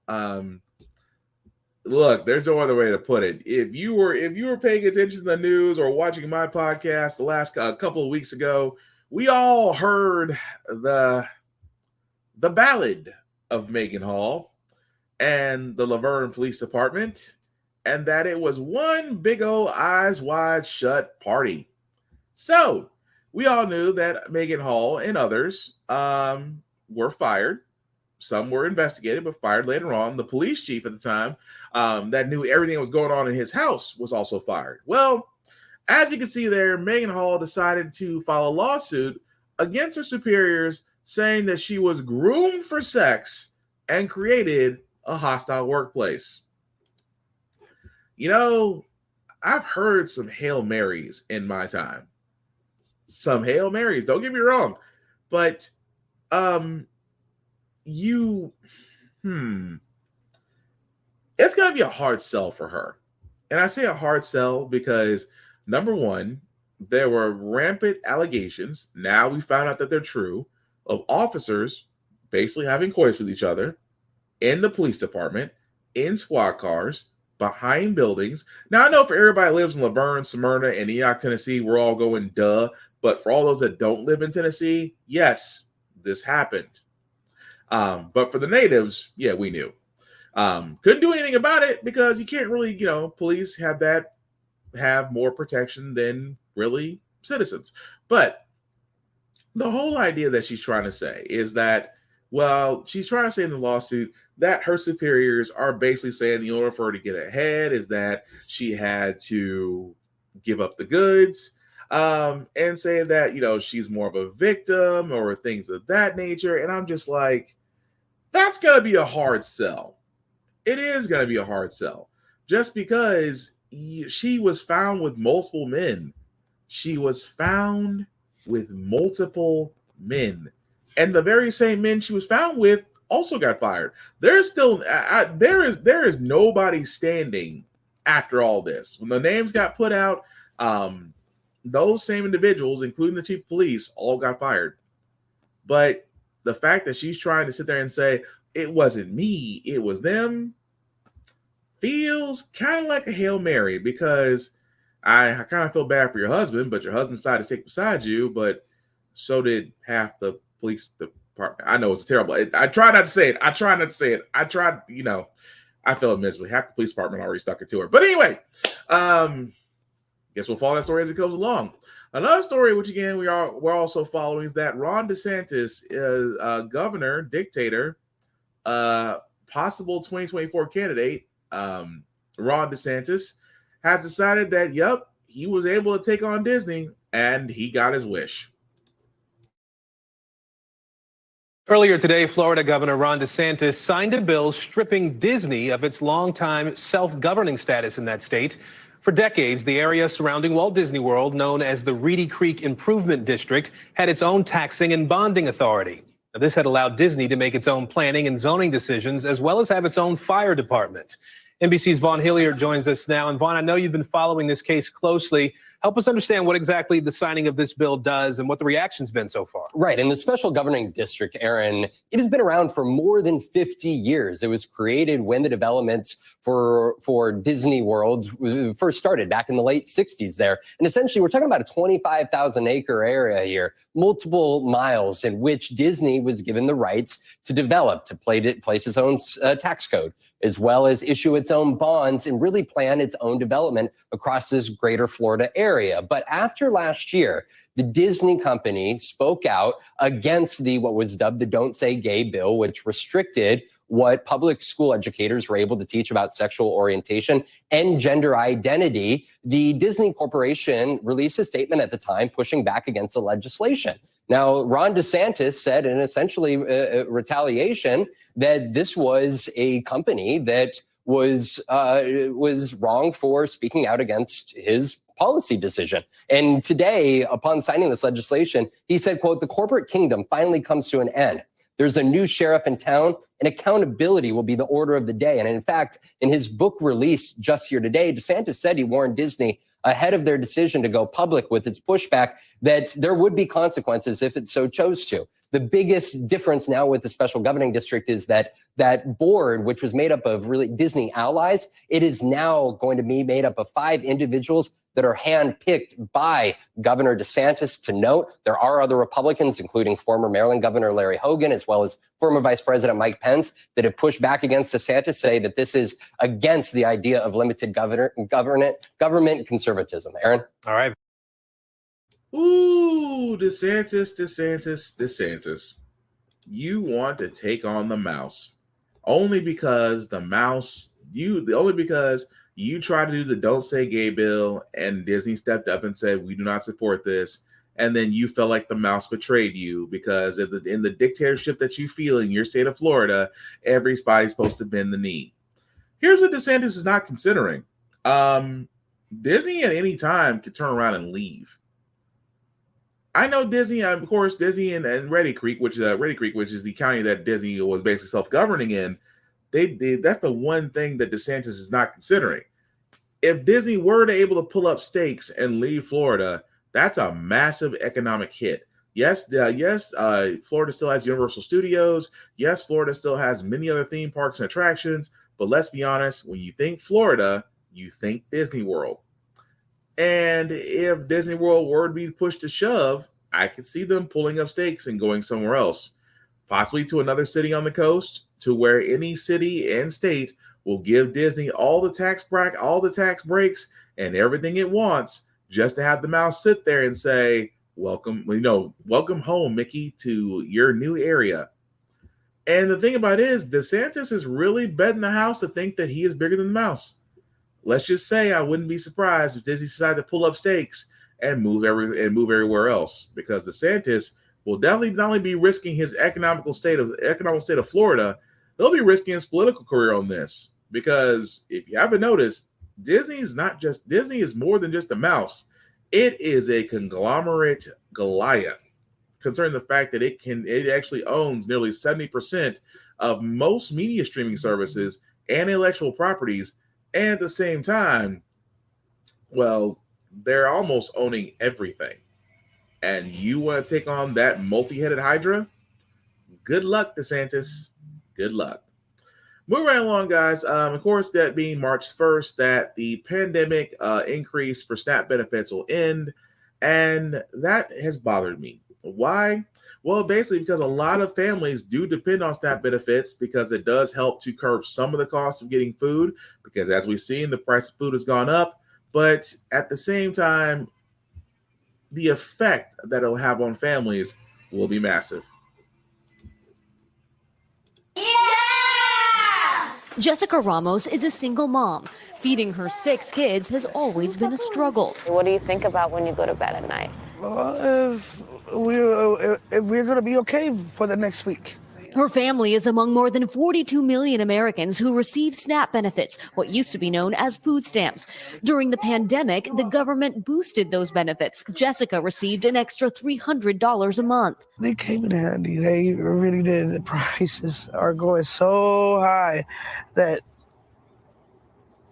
Look, there's no other way to put it. If you were paying attention to the news or watching my podcast the last couple of weeks ago, we all heard the ballad of Megan Hall and the Laverne Police Department, and that it was one big old eyes wide shut party. So we all knew that Megan Hall and others were fired. Some were investigated, but fired later on. The police chief at the time that knew everything that was going on in his house was also fired. Well, as you can see there, Megan Hall decided to file a lawsuit against her superiors, saying that she was groomed for sex and created a hostile workplace. I've heard some Hail Marys in my time. Some Hail Marys, don't get me wrong. But it's going to be a hard sell for her. And I say a hard sell because, number one, there were rampant allegations. Now we found out that they're true, of officers basically having coys with each other in the police department, in squad cars, behind buildings. Now, I know for everybody that lives in Laverne, Smyrna, and Eoc, Tennessee, we're all going, duh. But for all those that don't live in Tennessee, yes, this happened. But for the natives, yeah, we knew. Couldn't do anything about it because you can't really, police have more protection than really citizens. But the whole idea that she's trying to say is that, well, she's trying to say in the lawsuit that her superiors are basically saying the order for her to get ahead is that she had to give up the goods, and say that, she's more of a victim or things of that nature. And I'm just like, that's going to be a hard sell. it is going to be a hard sell. Just because she was found with multiple men. She was found with multiple men. And the very same men she was found with also got fired. There's still there is nobody standing after all this. When the names got put out, those same individuals, including the chief of police, all got fired. But the fact that she's trying to sit there and say it wasn't me, it was them, feels kind of like a Hail Mary, because I kind of feel bad for your husband, but your husband decided to stick beside you, but so did half the police department. I know it's terrible. I try not to say it. I tried, I feel miserably. Half the police department already stuck it to her. But anyway, guess we'll follow that story as it goes along. Another story, which again we're also following, is that Ron DeSantis is governor, dictator, possible 2024 candidate. Ron DeSantis has decided that, yep, he was able to take on Disney, and he got his wish. Earlier today, Florida Governor Ron DeSantis signed a bill stripping Disney of its longtime self-governing status in that state. For decades, the area surrounding Walt Disney World, known as the Reedy Creek Improvement District, had its own taxing and bonding authority. Now, this had allowed Disney to make its own planning and zoning decisions, as well as have its own fire department. NBC's Vaughn Hilliard joins us now. And Vaughn, I know you've been following this case closely. Help us understand what exactly the signing of this bill does and what the reaction's been so far. Right. And the special governing district, Aaron, it has been around for more than 50 years. It was created when the developments for Disney World first started back in the late 60s there. And essentially, we're talking about a 25,000 acre area here, multiple miles in which Disney was given the rights to develop, to place its own tax code, as well as issue its own bonds and really plan its own development across this greater Florida area. But after last year, the Disney company spoke out against what was dubbed the Don't Say Gay bill, which restricted what public school educators were able to teach about sexual orientation and gender identity. The Disney Corporation released a statement at the time pushing back against the legislation. Now, Ron DeSantis said in essentially retaliation that this was a company that was wrong for speaking out against his policy decision. And today, upon signing this legislation, he said, quote, "The corporate kingdom finally comes to an end. There's a new sheriff in town, and accountability will be the order of the day." And in fact, in his book released just here today, DeSantis said he warned Disney ahead of their decision to go public with its pushback that there would be consequences if it so chose to. The biggest difference now with the special governing district is that that board, which was made up of really Disney allies, it is now going to be made up of 5 individuals that are handpicked by Governor DeSantis. To note, there are other Republicans, including former Maryland Governor Larry Hogan, as well as former Vice President Mike Pence, that have pushed back against DeSantis, say that this is against the idea of limited government conservatism. Aaron? All right. Ooh, DeSantis. You want to take on the mouse. Only because you tried to do the Don't Say Gay bill and Disney stepped up and said, we do not support this. And then you felt like the mouse betrayed you because in the dictatorship that you feel in your state of Florida, everybody's supposed to bend the knee. Here's what DeSantis is not considering. Disney at any time could turn around and leave. I know Disney, of course, Disney and Reedy Creek, which is the county that Disney was basically self-governing in, that's the one thing that DeSantis is not considering. If Disney were to able to pull up stakes and leave Florida, that's a massive economic hit. Yes, Florida still has Universal Studios. Yes, Florida still has many other theme parks and attractions. But let's be honest, when you think Florida, you think Disney World. And if Disney World were to be pushed to shove, I could see them pulling up stakes and going somewhere else, possibly to another city on the coast, to where any city and state will give Disney all the tax breaks and everything it wants, just to have the mouse sit there and say, welcome home, Mickey, to your new area. And the thing about it is, DeSantis is really betting the house to think that he is bigger than the mouse. Let's just say I wouldn't be surprised if Disney decided to pull up stakes and move everywhere else, because DeSantis will definitely not only be risking his economical state of Florida, he'll be risking his political career on this, because if you haven't noticed, Disney is more than just a mouse. It is a conglomerate Goliath, concerning the fact that it actually owns nearly 70% of most media streaming services and intellectual properties. And at the same time, well, they're almost owning everything. And you want to take on that multi-headed Hydra? Good luck, DeSantis. Good luck. Moving right along, guys. Of course, that being March 1st, that the pandemic increase for SNAP benefits will end. And that has bothered me. Why? Well, basically because a lot of families do depend on SNAP benefits, because it does help to curb some of the cost of getting food, because as we've seen, the price of food has gone up. But at the same time, the effect that it'll have on families will be massive. Jessica Ramos is a single mom. Feeding her 6 kids has always been a struggle. What do you think about when you go to bed at night? Well, if we're going to be okay for the next week. Her family is among more than 42 million Americans who receive SNAP benefits, what used to be known as food stamps. During the pandemic, the government boosted those benefits. Jessica received an extra $300 a month. They came in handy. They really did. The prices are going so high that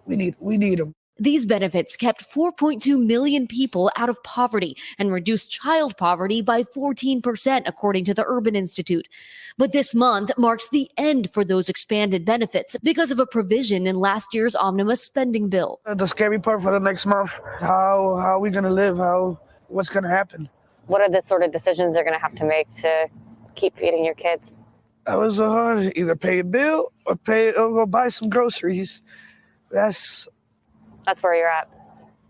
we need them. These benefits kept 4.2 million people out of poverty and reduced child poverty by 14%, according to the Urban Institute. But this month marks the end for those expanded benefits because of a provision in last year's omnibus spending bill. The scary part for the next month, how are we going to live? What's going to happen? What are the sort of decisions you're going to have to make to keep feeding your kids? That was so hard. Either pay a bill or go buy some groceries. That's where you're at.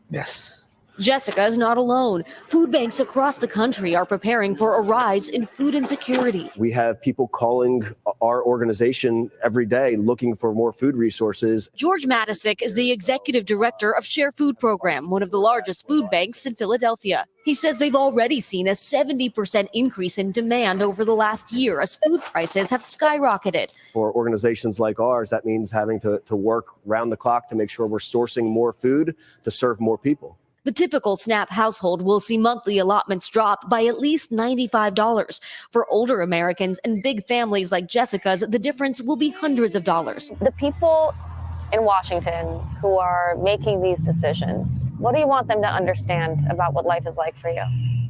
Yes. Jessica is not alone. Food banks across the country are preparing for a rise in food insecurity. We have people calling our organization every day looking for more food resources. George Matisic is the executive director of Share Food Program, one of the largest food banks in Philadelphia. He says they've already seen a 70% increase in demand over the last year as food prices have skyrocketed. For organizations like ours, that means having to work round the clock to make sure we're sourcing more food to serve more people. The typical SNAP household will see monthly allotments drop by at least $95. For older Americans and big families like Jessica's, the difference will be hundreds of dollars. The people in Washington who are making these decisions, what do you want them to understand about what life is like for you?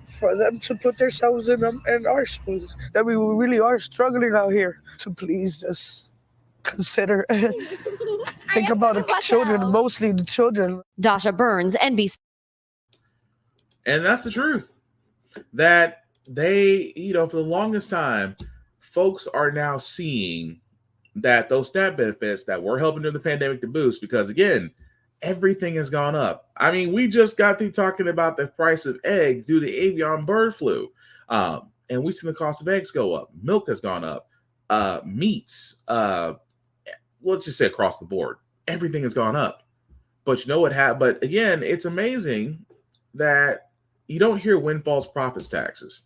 For them to put themselves in our shoes, that we really are struggling out here. So please just consider, think about the children, mostly the children. Dasha Burns, NBC. And that's the truth. That they, for the longest time, folks are now seeing that those SNAP benefits that were helping during the pandemic to boost, because again, everything has gone up. I mean, we just got through talking about the price of eggs due to avian bird flu. And we've seen the cost of eggs go up. Milk has gone up. Meats, let's just say across the board, everything has gone up. But you know what happened? But again, it's amazing that you don't hear windfalls profits taxes.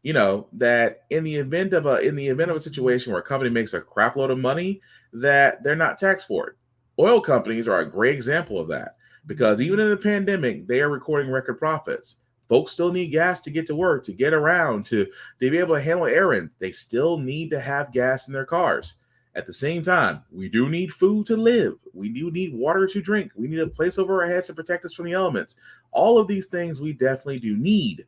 That in the event of a situation where a company makes a crap load of money, that they're not taxed for it. Oil companies are a great example of that, because even in the pandemic, they are recording record profits. Folks still need gas to get to work, to get around, to be able to handle errands. They still need to have gas in their cars. At the same time, we do need food to live. We do need water to drink. We need a place over our heads to protect us from the elements. All of these things we definitely do need.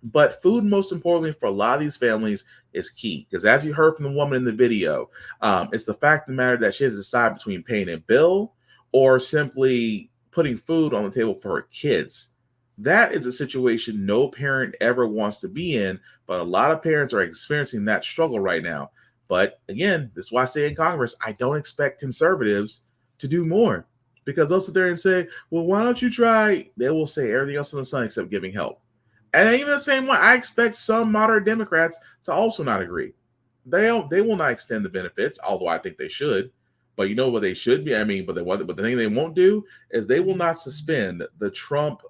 But food, most importantly, for a lot of these families is key. Because as you heard from the woman in the video, it's the fact of the matter that she has to decide between paying a bill or simply putting food on the table for her kids. That is a situation no parent ever wants to be in, but a lot of parents are experiencing that struggle right now. But again, this is why I say in Congress, I don't expect conservatives to do more, because they'll sit there and say, well, why don't you try? They will say everything else in the sun except giving help. And even the same way, I expect some moderate Democrats to also not agree. They will not extend the benefits, although I think they should. But you know what they should be? But the thing they won't do is they will not suspend the Trump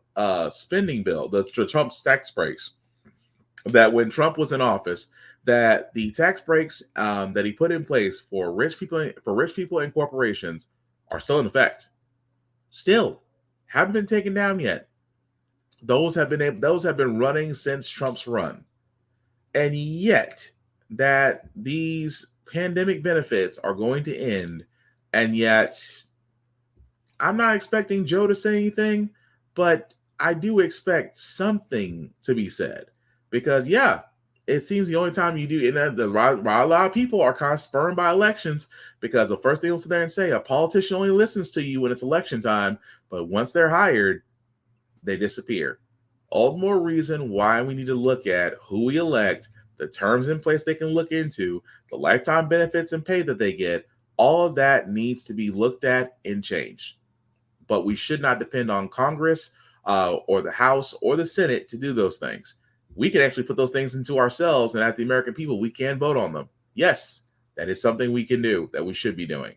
spending bill, the Trump tax breaks. that when Trump was in office, that the tax breaks that he put in place for rich people and corporations are still in effect. Still haven't been taken down yet. Those have been running since Trump's run. And yet that these pandemic benefits are going to end, and yet I'm not expecting Joe to say anything, but I do expect something to be said, because it seems the only time you do, and a lot of people are kind of spurned by elections, because the first thing they'll sit there and say, a politician only listens to you when it's election time, but once they're hired, they disappear. All the more reason why we need to look at who we elect, the terms in place they can look into, the lifetime benefits and pay that they get. All of that needs to be looked at and changed. But we should not depend on Congress or the House or the Senate to do those things. We can actually put those things into ourselves, and as the American people, we can vote on them. Yes, that is something we can do, that we should be doing.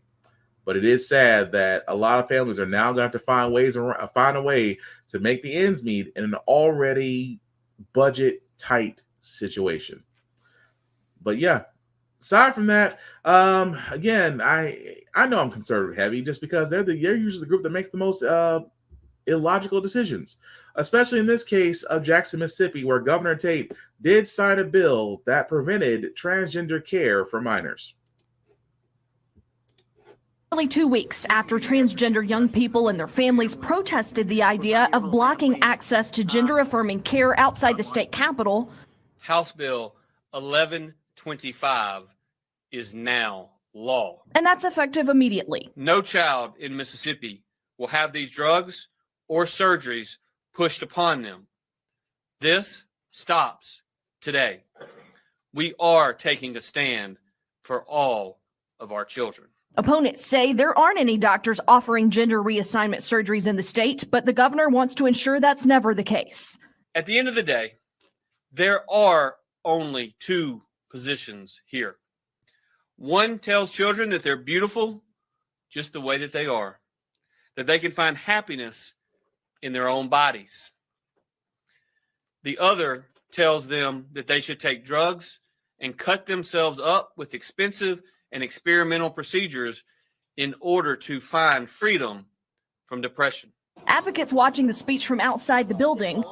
But it is sad that a lot of families are now going to have to find a way to make the ends meet in an already budget tight situation. But yeah, aside from that, again, I know I'm conservative heavy just because they're usually the group that makes the most illogical decisions, especially in this case of Jackson, Mississippi, where Governor Tate did sign a bill that prevented transgender care for minors. Nearly 2 weeks after transgender young people and their families protested the idea of blocking access to gender-affirming care outside the state capitol, House Bill 1125 is now law. and that's effective immediately. No child in Mississippi will have these drugs or surgeries pushed upon them. This stops today. We are taking a stand for all of our children. Opponents say there aren't any doctors offering gender reassignment surgeries in the state, but the governor wants to ensure that's never the case. At the end of the day, there are only two positions here. One tells children that they're beautiful just the way that they are, that they can find happiness in their own bodies. The other tells them that they should take drugs and cut themselves up with expensive and experimental procedures in order to find freedom from depression. Advocates watching the speech from outside the building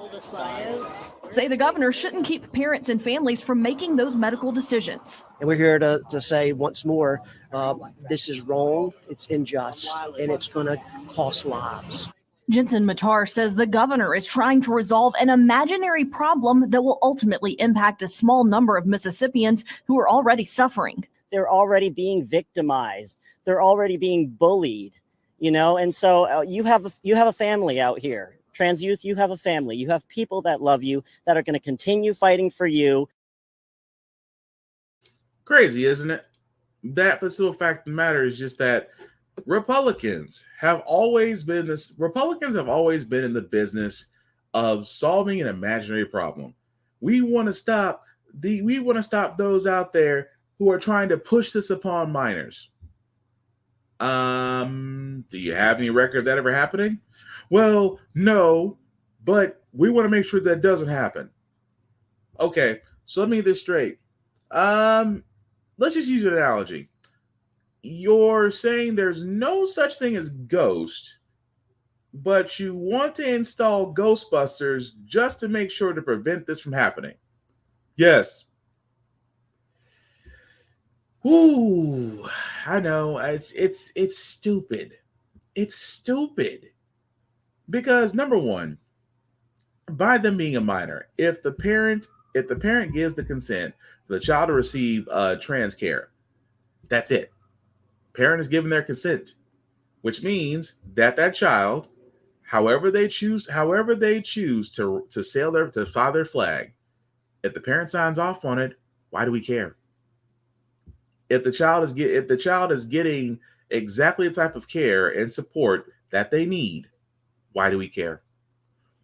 say the governor shouldn't keep parents and families from making those medical decisions. And we're here to say once more, this is wrong, it's unjust, and it's going to cost lives. Jensen Matar says the governor is trying to resolve an imaginary problem that will ultimately impact a small number of Mississippians who are already suffering. They're already being victimized. They're already being bullied, and so you have a family out here. Trans youth, you have a family. You have people that love you, that are going to continue fighting for you. Crazy, isn't it? That the simple fact of the matter is just that Republicans have always been in the business of solving an imaginary problem. We want to stop those out there who are trying to push this upon minors. Do you have any record of that ever happening? Well, no, but we want to make sure that doesn't happen. Okay, so let me get this straight. Let's just use an analogy. You're saying there's no such thing as ghost, but you want to install Ghostbusters just to make sure to prevent this from happening. Yes. Ooh, I know. It's stupid. It's stupid. Because number one, by them being a minor, if the parent gives the consent for the child to receive trans care, that's it. Parent is giving their consent, which means that child, however they choose to fly their flag, if the parent signs off on it, why do we care? If the child is getting exactly the type of care and support that they need, why do we care?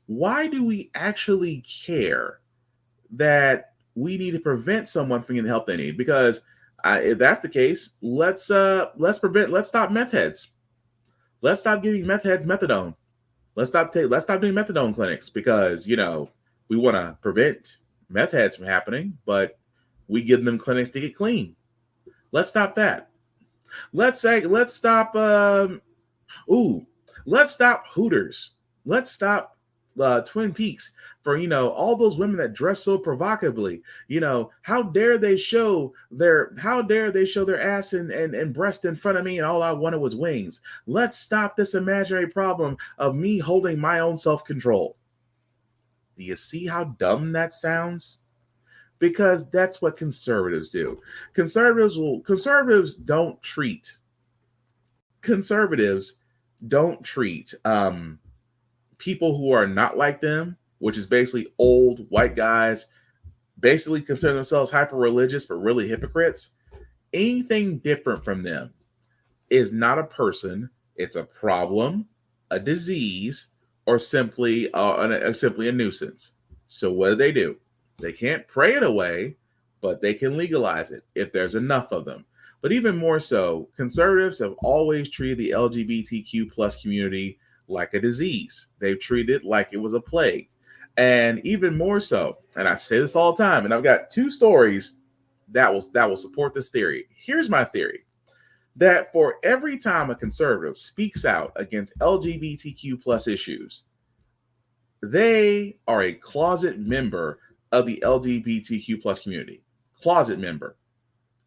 Why do we actually care that we need to prevent someone from getting the help they need? Because if that's the case, let's stop meth heads. Let's stop giving meth heads methadone. Let's stop doing methadone clinics because we want to prevent meth heads from happening, but we give them clinics to get clean. Let's stop that. Let's stop Hooters. Let's stop Twin Peaks for, all those women that dress so provocatively. How dare they show their ass and breast in front of me, and all I wanted was wings. Let's stop this imaginary problem of me holding my own self-control. Do you see how dumb that sounds? Because that's what conservatives do. Conservatives don't treat people who are not like them, which is basically old white guys, basically consider themselves hyper religious but really hypocrites. Anything different from them is not a person. It's a problem, a disease, or simply a nuisance. So what do? They can't pray it away, but they can legalize it if there's enough of them. But even more so, conservatives have always treated the LGBTQ plus community like a disease. They've treated it like it was a plague. And even more so, and I say this all the time, and I've got two stories that will support this theory. Here's my theory: that for every time a conservative speaks out against LGBTQ plus issues, they are a closet member of the LGBTQ plus community. Closet member.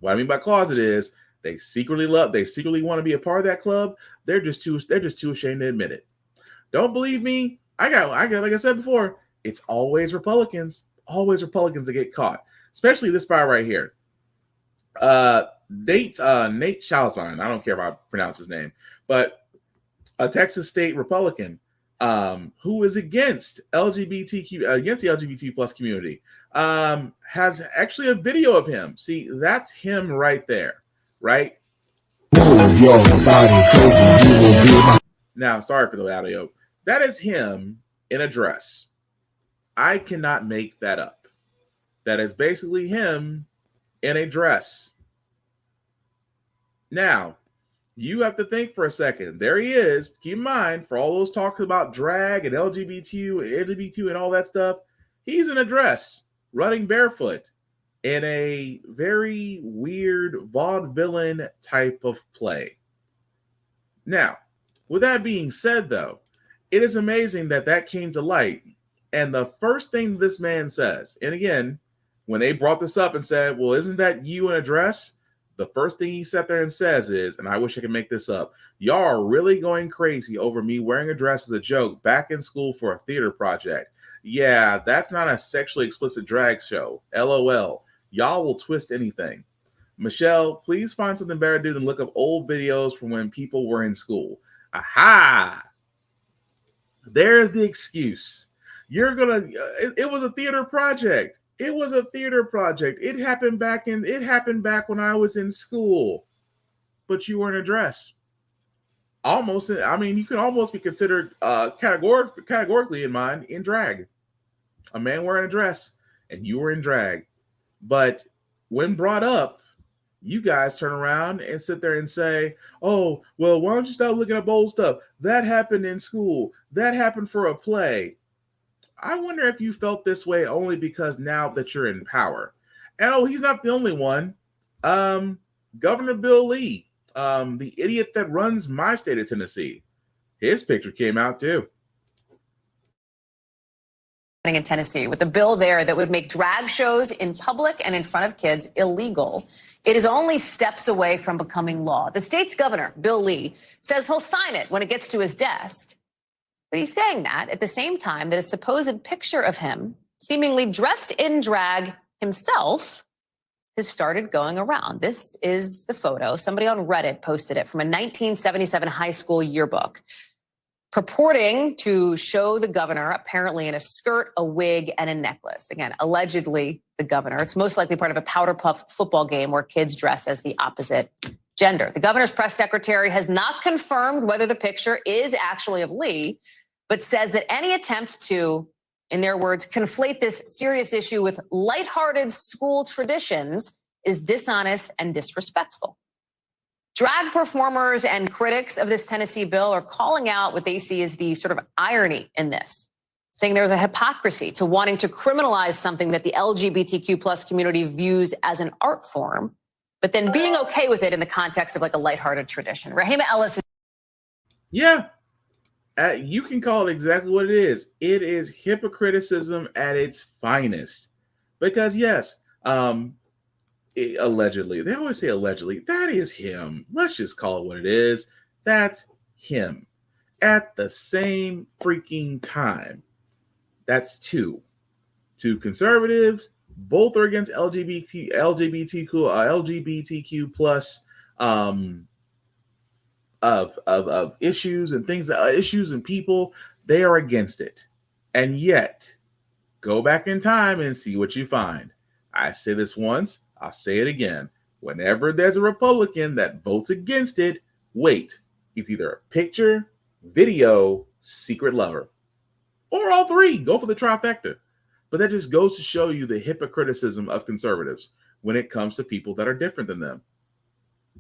What I mean by closet is they secretly want to be a part of that club. They're just too ashamed to admit it. Don't believe me? I got like I said before, it's always Republicans that get caught. Especially this guy right here. Nate Chalzine. I don't care if I pronounce his name, but a Texas state Republican who is against the LGBT plus community, has actually a video of him. See, that's him right there, right? Now, sorry for the audio. That is him in a dress. I cannot make that up. That is basically him in a dress. Now, you have to think for a second. There he is. Keep in mind, for all those talks about drag and LGBT and all that stuff, he's in a dress, running barefoot in a very weird vaudevillain type of play. Now, with that being said, though, it is amazing that came to light. And the first thing this man says, and again, when they brought this up and said, well, isn't that you in a dress? The first thing he sat there and says is, and I wish I could make this up, y'all are really going crazy over me wearing a dress as a joke back in school for a theater project. Yeah, that's not a sexually explicit drag show. LOL. Y'all will twist anything. Michelle, please find something better to do than look up old videos from when people were in school. Aha! There's the excuse. It was a theater project. It was a theater project. It happened back when I was in school. But you were in a dress. Almost, I mean, you can almost be considered categorically in drag. A man wearing a dress and you were in drag. But when brought up, you guys turn around and sit there and say, oh, well, why don't you stop looking up old stuff? That happened in school. That happened for a play. I wonder if you felt this way only because now that you're in power. And he's not the only one. Governor Bill Lee, the idiot that runs my state of Tennessee, his picture came out too. In Tennessee, with a bill there that would make drag shows in public and in front of kids illegal. It is only steps away from becoming law. The state's governor, Bill Lee, says he'll sign it when it gets to his desk. But he's saying that at the same time that a supposed picture of him, seemingly dressed in drag himself, has started going around. This is the photo. Somebody on Reddit posted it from a 1977 high school yearbook, purporting to show the governor apparently in a skirt, a wig, and a necklace. Again, allegedly the governor. It's most likely part of a powder puff football game where kids dress as the opposite gender. The governor's press secretary has not confirmed whether the picture is actually of Lee, but says that any attempt to, in their words, conflate this serious issue with lighthearted school traditions is dishonest and disrespectful. Drag performers and critics of this Tennessee bill are calling out what they see as the sort of irony in this. saying there's a hypocrisy to wanting to criminalize something that the LGBTQ plus community views as an art form, but then being okay with it in the context of like a lighthearted tradition. Rahima Ellis. Yeah. You can call it exactly what it is. It is hypocriticism at its finest. Because yes, allegedly, they always say allegedly, that is him. Let's just call it what it is. That's him. At the same freaking time, that's two conservatives. Both are against LGBTQ plus of issues and things, issues and people. They are against it, and yet go back in time and see what you find. I say this once, I'll say it again. Whenever there's a Republican that votes against it, wait. It's either a picture, video, secret lover, or all three. Go for the trifecta. But that just goes to show you the hypocriticism of conservatives when it comes to people that are different than them.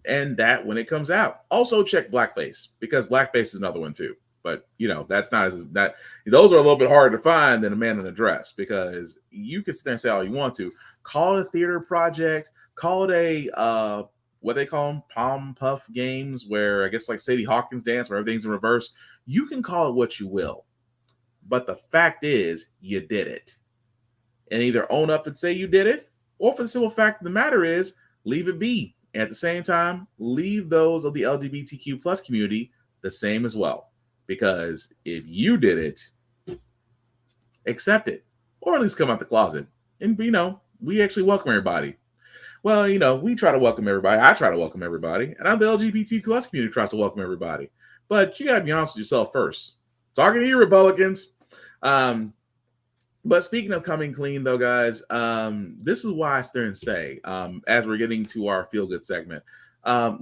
And that when it comes out. Also check blackface, because blackface is another one too. But that's not as that. Those are a little bit harder to find than a man in a dress, because you can sit there and say all you want to. Call it a theater project. Call it a what they call them, palm puff games, where I guess like Sadie Hawkins dance, where everything's in reverse. You can call it what you will, but the fact is you did it, and either own up and say you did it, or for the simple fact of the matter is leave it be. And at the same time, leave those of the LGBTQ plus community the same as well. Because if you did it, accept it, or at least come out the closet. And, we actually welcome everybody. Well, we try to welcome everybody. I try to welcome everybody. And I'm the LGBTQ plus community tries to welcome everybody. But you got to be honest with yourself first. Talking to you, Republicans. But speaking of coming clean, though, guys, this is why I sit there and say, as we're getting to our feel-good segment,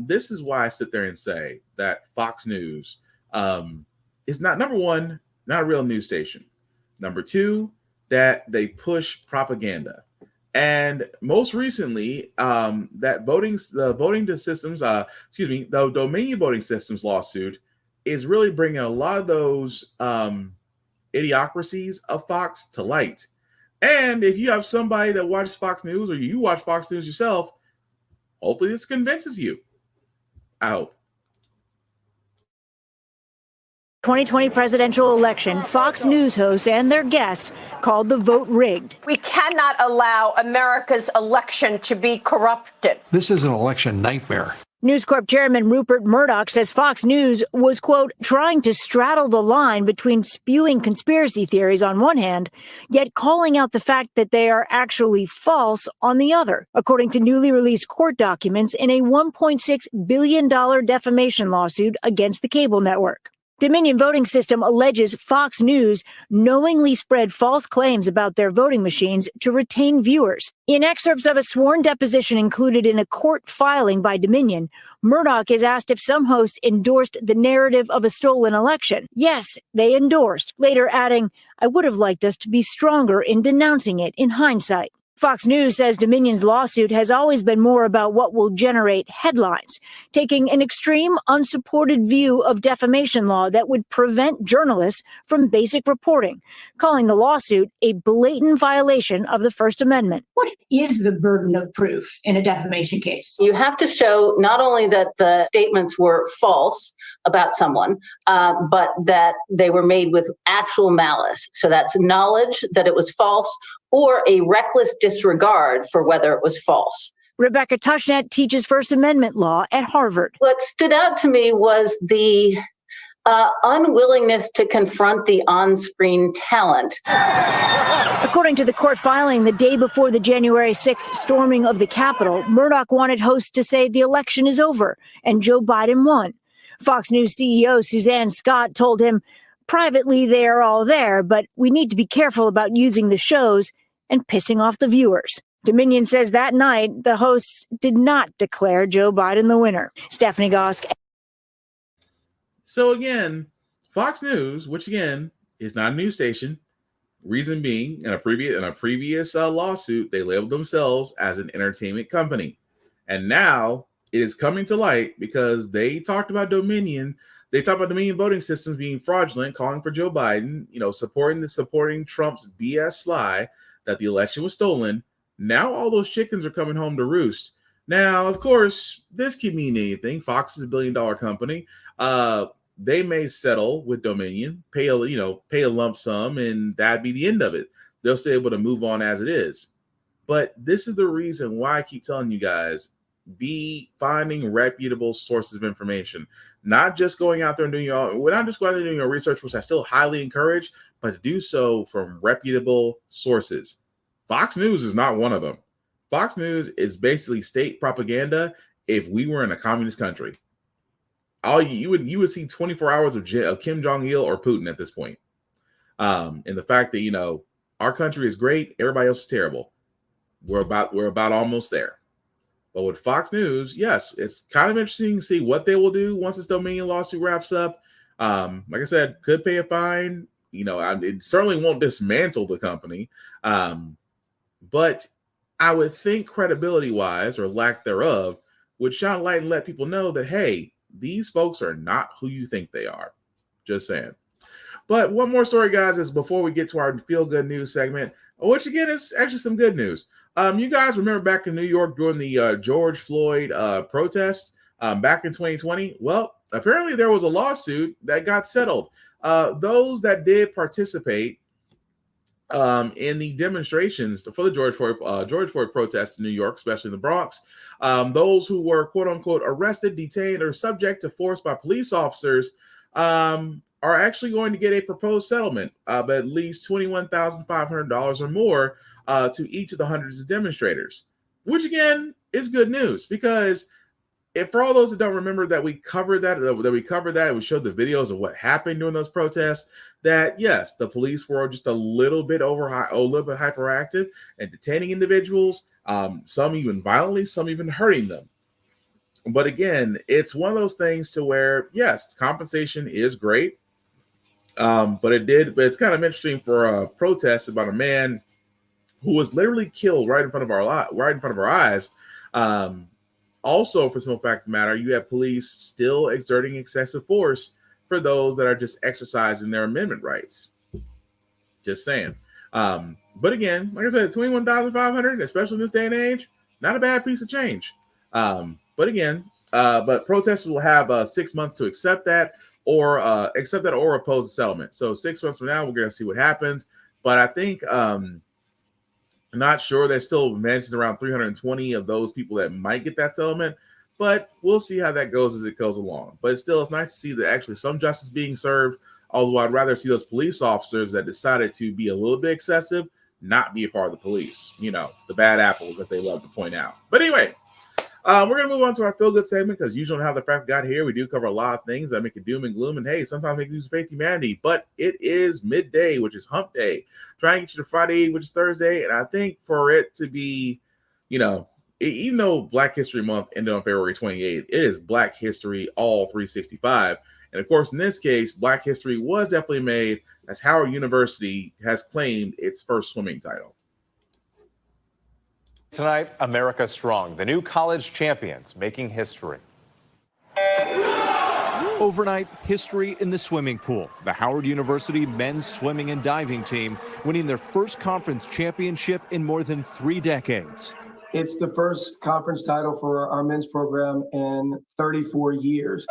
this is why I sit there and say that Fox News is not, number one, not a real news station. Number two, that they push propaganda. And most recently, the Dominion voting systems lawsuit is really bringing a lot of those idiocracies of Fox to light. And if you have somebody that watches Fox News, or you watch Fox News yourself, hopefully this convinces you. I hope. 2020 presidential election, Fox News hosts and their guests called the vote rigged. We cannot allow America's election to be corrupted. This is an election nightmare. News Corp chairman Rupert Murdoch says Fox News was, quote, trying to straddle the line between spewing conspiracy theories on one hand, yet calling out the fact that they are actually false on the other, according to newly released court documents in a $1.6 billion defamation lawsuit against the cable network. Dominion Voting System alleges Fox News knowingly spread false claims about their voting machines to retain viewers. In excerpts of a sworn deposition included in a court filing by Dominion, Murdoch is asked if some hosts endorsed the narrative of a stolen election. Yes, they endorsed, later adding, "I would have liked us to be stronger in denouncing it in hindsight." Fox News says Dominion's lawsuit has always been more about what will generate headlines, taking an extreme, unsupported view of defamation law that would prevent journalists from basic reporting, calling the lawsuit a blatant violation of the First Amendment. What is the burden of proof in a defamation case? You have to show not only that the statements were false about someone, but that they were made with actual malice. So that's knowledge that it was false, or a reckless disregard for whether it was false. Rebecca Tushnet teaches First Amendment law at Harvard. What stood out to me was the unwillingness to confront the on-screen talent. According to the court filing the day before the January 6th storming of the Capitol, Murdoch wanted hosts to say the election is over and Joe Biden won. Fox News CEO Suzanne Scott told him, privately they are all there, but we need to be careful about using the shows and pissing off the viewers. Dominion says that night, the hosts did not declare Joe Biden the winner. Stephanie Gosk. So again, Fox News, which again is not a news station, reason being, in a previous lawsuit, they labeled themselves as an entertainment company. And now it is coming to light because they talked about Dominion. They talk about Dominion voting systems being fraudulent, calling for Joe Biden, supporting Trump's BS lie that the election was stolen. Now all those chickens are coming home to roost. Now, of course, this could mean anything. Fox is $1 billion company. They may settle with Dominion, pay a lump sum, and that'd be the end of it. They'll still be able to move on as it is. But this is the reason why I keep telling you guys, be finding reputable sources of information, not just going out there and doing your research, which I still highly encourage, but to do so from reputable sources. Fox News is not one of them. Fox News is basically state propaganda if we were in a communist country. You would see 24 hours of Kim Jong-il or Putin at this point. And the fact that, our country is great, everybody else is terrible. We're about almost there. But with Fox News, yes, it's kind of interesting to see what they will do once this Dominion lawsuit wraps up. Like I said, could pay a fine. It certainly won't dismantle the company. But I would think credibility-wise, or lack thereof, would shine light and let people know that, hey, these folks are not who you think they are. Just saying. But one more story, guys, is before we get to our feel-good news segment, which again is actually some good news. You guys remember back in New York during the George Floyd protests back in 2020? Well, apparently there was a lawsuit that got settled. Those that did participate in the demonstrations for the George Floyd protests in New York, especially in the Bronx, those who were quote unquote arrested, detained, or subject to force by police officers are actually going to get a proposed settlement of at least $21,500 or more to each of the hundreds of demonstrators, which again is good news, because if for all those that don't remember that we covered that, we showed the videos of what happened during those protests, that yes, the police were just a little bit hyperactive and detaining individuals, some even violently, some even hurting them. But again, it's one of those things to where, yes, compensation is great. But it's kind of interesting for a protest about a man who was literally killed right in front of our eyes. Also, for some fact of the matter, you have police still exerting excessive force for those that are just exercising their amendment rights. Just saying. But again, like I said, $21,500, especially in this day and age, not a bad piece of change. But again, but protesters will have 6 months to accept that or oppose the settlement. So 6 months from now, we're going to see what happens. But I think not sure. There's still mentions around 320 of those people that might get that settlement, but we'll see how that goes as it goes along. But it's nice to see that actually some justice being served, although I'd rather see those police officers that decided to be a little bit excessive not be a part of the police. The bad apples, as they love to point out. But anyway, we're going to move on to our feel-good segment, because usually on How the Frack Got Here, we do cover a lot of things that make it doom and gloom, and hey, sometimes make use of faith humanity, but it is midday, which is hump day. Trying to get you to Friday, which is Thursday, and I think for it to be, even though Black History Month ended on February 28th, it is Black History all 365. And of course, in this case, Black history was definitely made as Howard University has claimed its first swimming title. Tonight, America Strong, the new college champions making history. Overnight, history in the swimming pool. The Howard University men's swimming and diving team winning their first conference championship in more than 3 decades. It's the first conference title for our men's program in 34 years.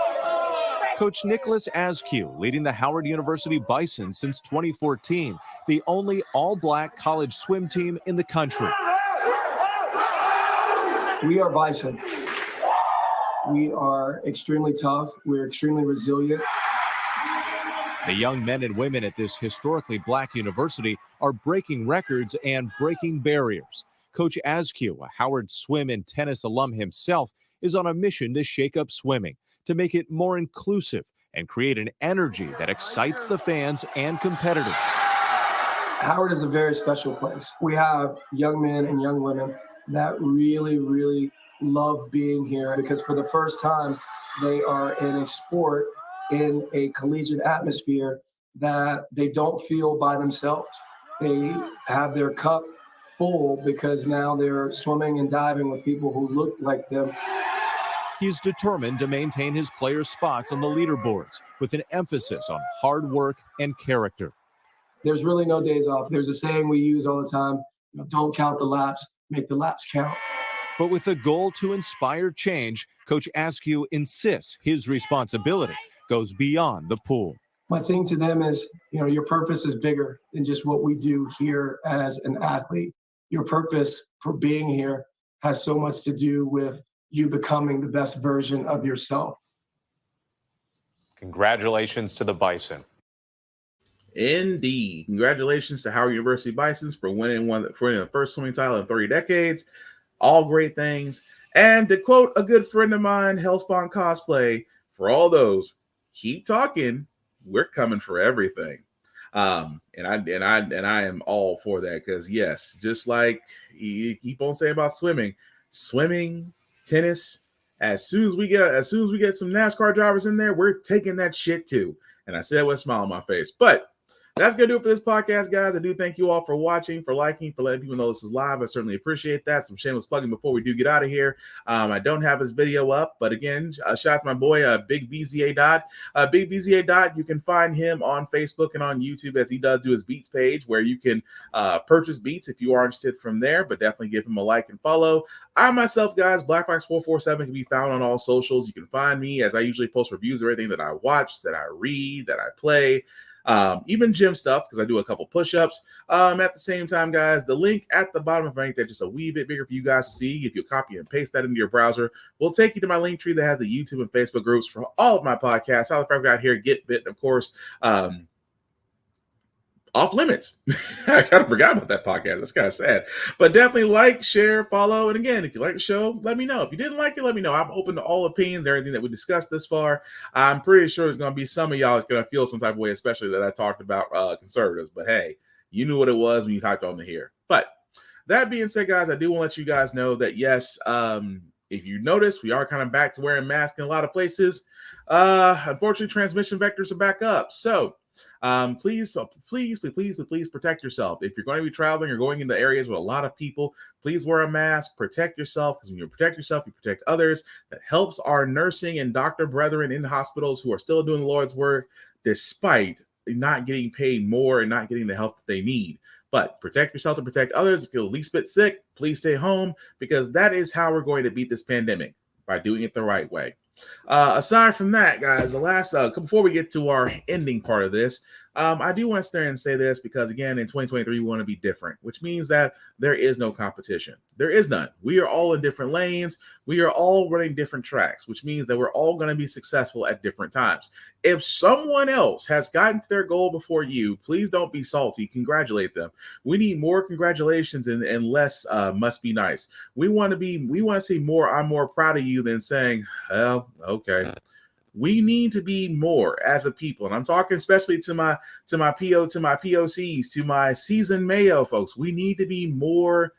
Coach Nicholas Askew leading the Howard University Bison since 2014, the only all-black college swim team in the country. We are Bison. We are extremely tough. We're extremely resilient. The young men and women at this historically Black university are breaking records and breaking barriers. Coach Askew, a Howard swim and tennis alum himself, is on a mission to shake up swimming, to make it more inclusive and create an energy that excites the fans and competitors. Howard is a very special place. We have young men and young women that really, really love being here, because for the first time, they are in a sport, in a collegiate atmosphere that they don't feel by themselves. They have their cup full because now they're swimming and diving with people who look like them. He's determined to maintain his players' spots on the leaderboards with an emphasis on hard work and character. There's really no days off. There's a saying we use all the time, don't count the laps, make the laps count. But with a goal to inspire change, Coach Askew insists his responsibility goes beyond the pool. My thing to them is, your purpose is bigger than just what we do here as an athlete. Your purpose for being here has so much to do with you becoming the best version of yourself. Congratulations to the Bison. Indeed. Congratulations to Howard University Bisons for winning the first swimming title in 30 decades. All great things. And to quote a good friend of mine, Hellspawn Cosplay, for all those, keep talking. We're coming for everything. And I am all for that, because yes, just like you keep on saying about swimming, tennis, as soon as we get some NASCAR drivers in there, we're taking that shit too. And I said that with a smile on my face. But that's going to do it for this podcast, guys. I do thank you all for watching, for liking, for letting people know this is live. I certainly appreciate that. Some shameless plugging before we do get out of here. I don't have his video up, but again, shout out to my boy, Big BZA Dot. Big BZA Dot, you can find him on Facebook and on YouTube, as he does do his Beats page, where you can purchase beats if you are interested from there, but definitely give him a like and follow. I myself, guys, BlackBox447 can be found on all socials. You can find me as I usually post reviews of everything that I watch, that I read, that I play. Even gym stuff, because I do a couple push-ups. At the same time, guys, the link at the bottom of that, just a wee bit bigger for you guys to see. If you copy and paste that into your browser, will take you to my link tree that has the YouTube and Facebook groups for all of my podcasts. How the Frack got here, Get Bit, and of course, Off Limits. I kind of forgot about that podcast. That's kind of sad. But definitely like, share, follow. And again, if you like the show, let me know. If you didn't like it, let me know. I'm open to all opinions, everything that we discussed this far. I'm pretty sure there's going to be some of y'all that's going to feel some type of way, especially that I talked about conservatives. But hey, you knew what it was when you typed on the here. But that being said, guys, I do want to let you guys know that, yes, if you notice, we are kind of back to wearing masks in a lot of places. Unfortunately, transmission vectors are back up. So, please protect yourself. If you're going to be traveling or going into areas with a lot of people, please wear a mask, protect yourself, because when you protect yourself, you protect others. That helps our nursing and doctor brethren in hospitals who are still doing the Lord's work, despite not getting paid more and not getting the help that they need. But protect yourself to protect others. If you're the least bit sick, please stay home, because that is how we're going to beat this pandemic, by doing it the right way. Aside from that, guys, the last before we get to our ending part of this, I do want to stand and say this, because again, in 2023 we want to be different, which means that there is no competition. There is none. We are all in different lanes. We are all running different tracks, which means that we're all going to be successful at different times. If someone else has gotten to their goal before you, please don't be salty. Congratulate them. We need more congratulations and less must be nice. We want to see more I'm more proud of you than saying, well, okay. We need to be more as a people. And I'm talking especially to my POCs, to my seasoned Mayo folks. We need to be more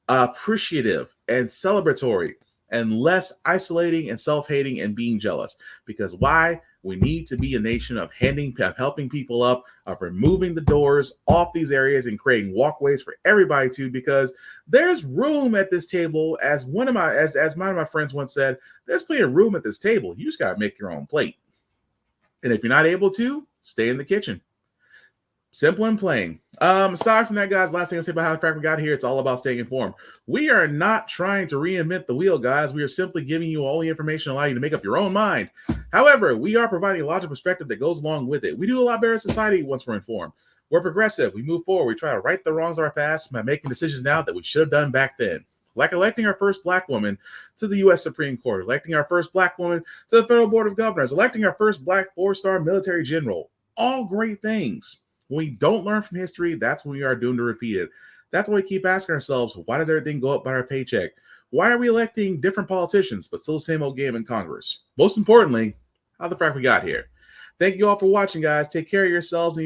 appreciative and celebratory, and less isolating and self-hating and being jealous. Because why? We need to be a nation of helping people up, of removing the doors off these areas and creating walkways for everybody to, because there's room at this table. As one of my friends once said, there's plenty of room at this table. You just got to make your own plate. And if you're not able to, stay in the kitchen. Simple and plain. Aside from that, guys, last thing I'll say about how the Frack we got here, it's all about staying informed. We are not trying to reinvent the wheel, guys. We are simply giving you all the information, allow you to make up your own mind. However, we are providing a logical perspective that goes along with it. We do a lot better in society once we're informed. We're progressive. We move forward. We try to right the wrongs of our past by making decisions now that we should have done back then. Like electing our first Black woman to the U.S. Supreme Court, electing our first Black woman to the Federal Board of Governors, electing our first Black 4-star military general. All great things. When we don't learn from history, that's when we are doomed to repeat it. That's why we keep asking ourselves, why does everything go up by our paycheck? Why are we electing different politicians, but still the same old game in Congress? Most importantly, how the Frack we got here. Thank you all for watching, guys. Take care of yourselves. And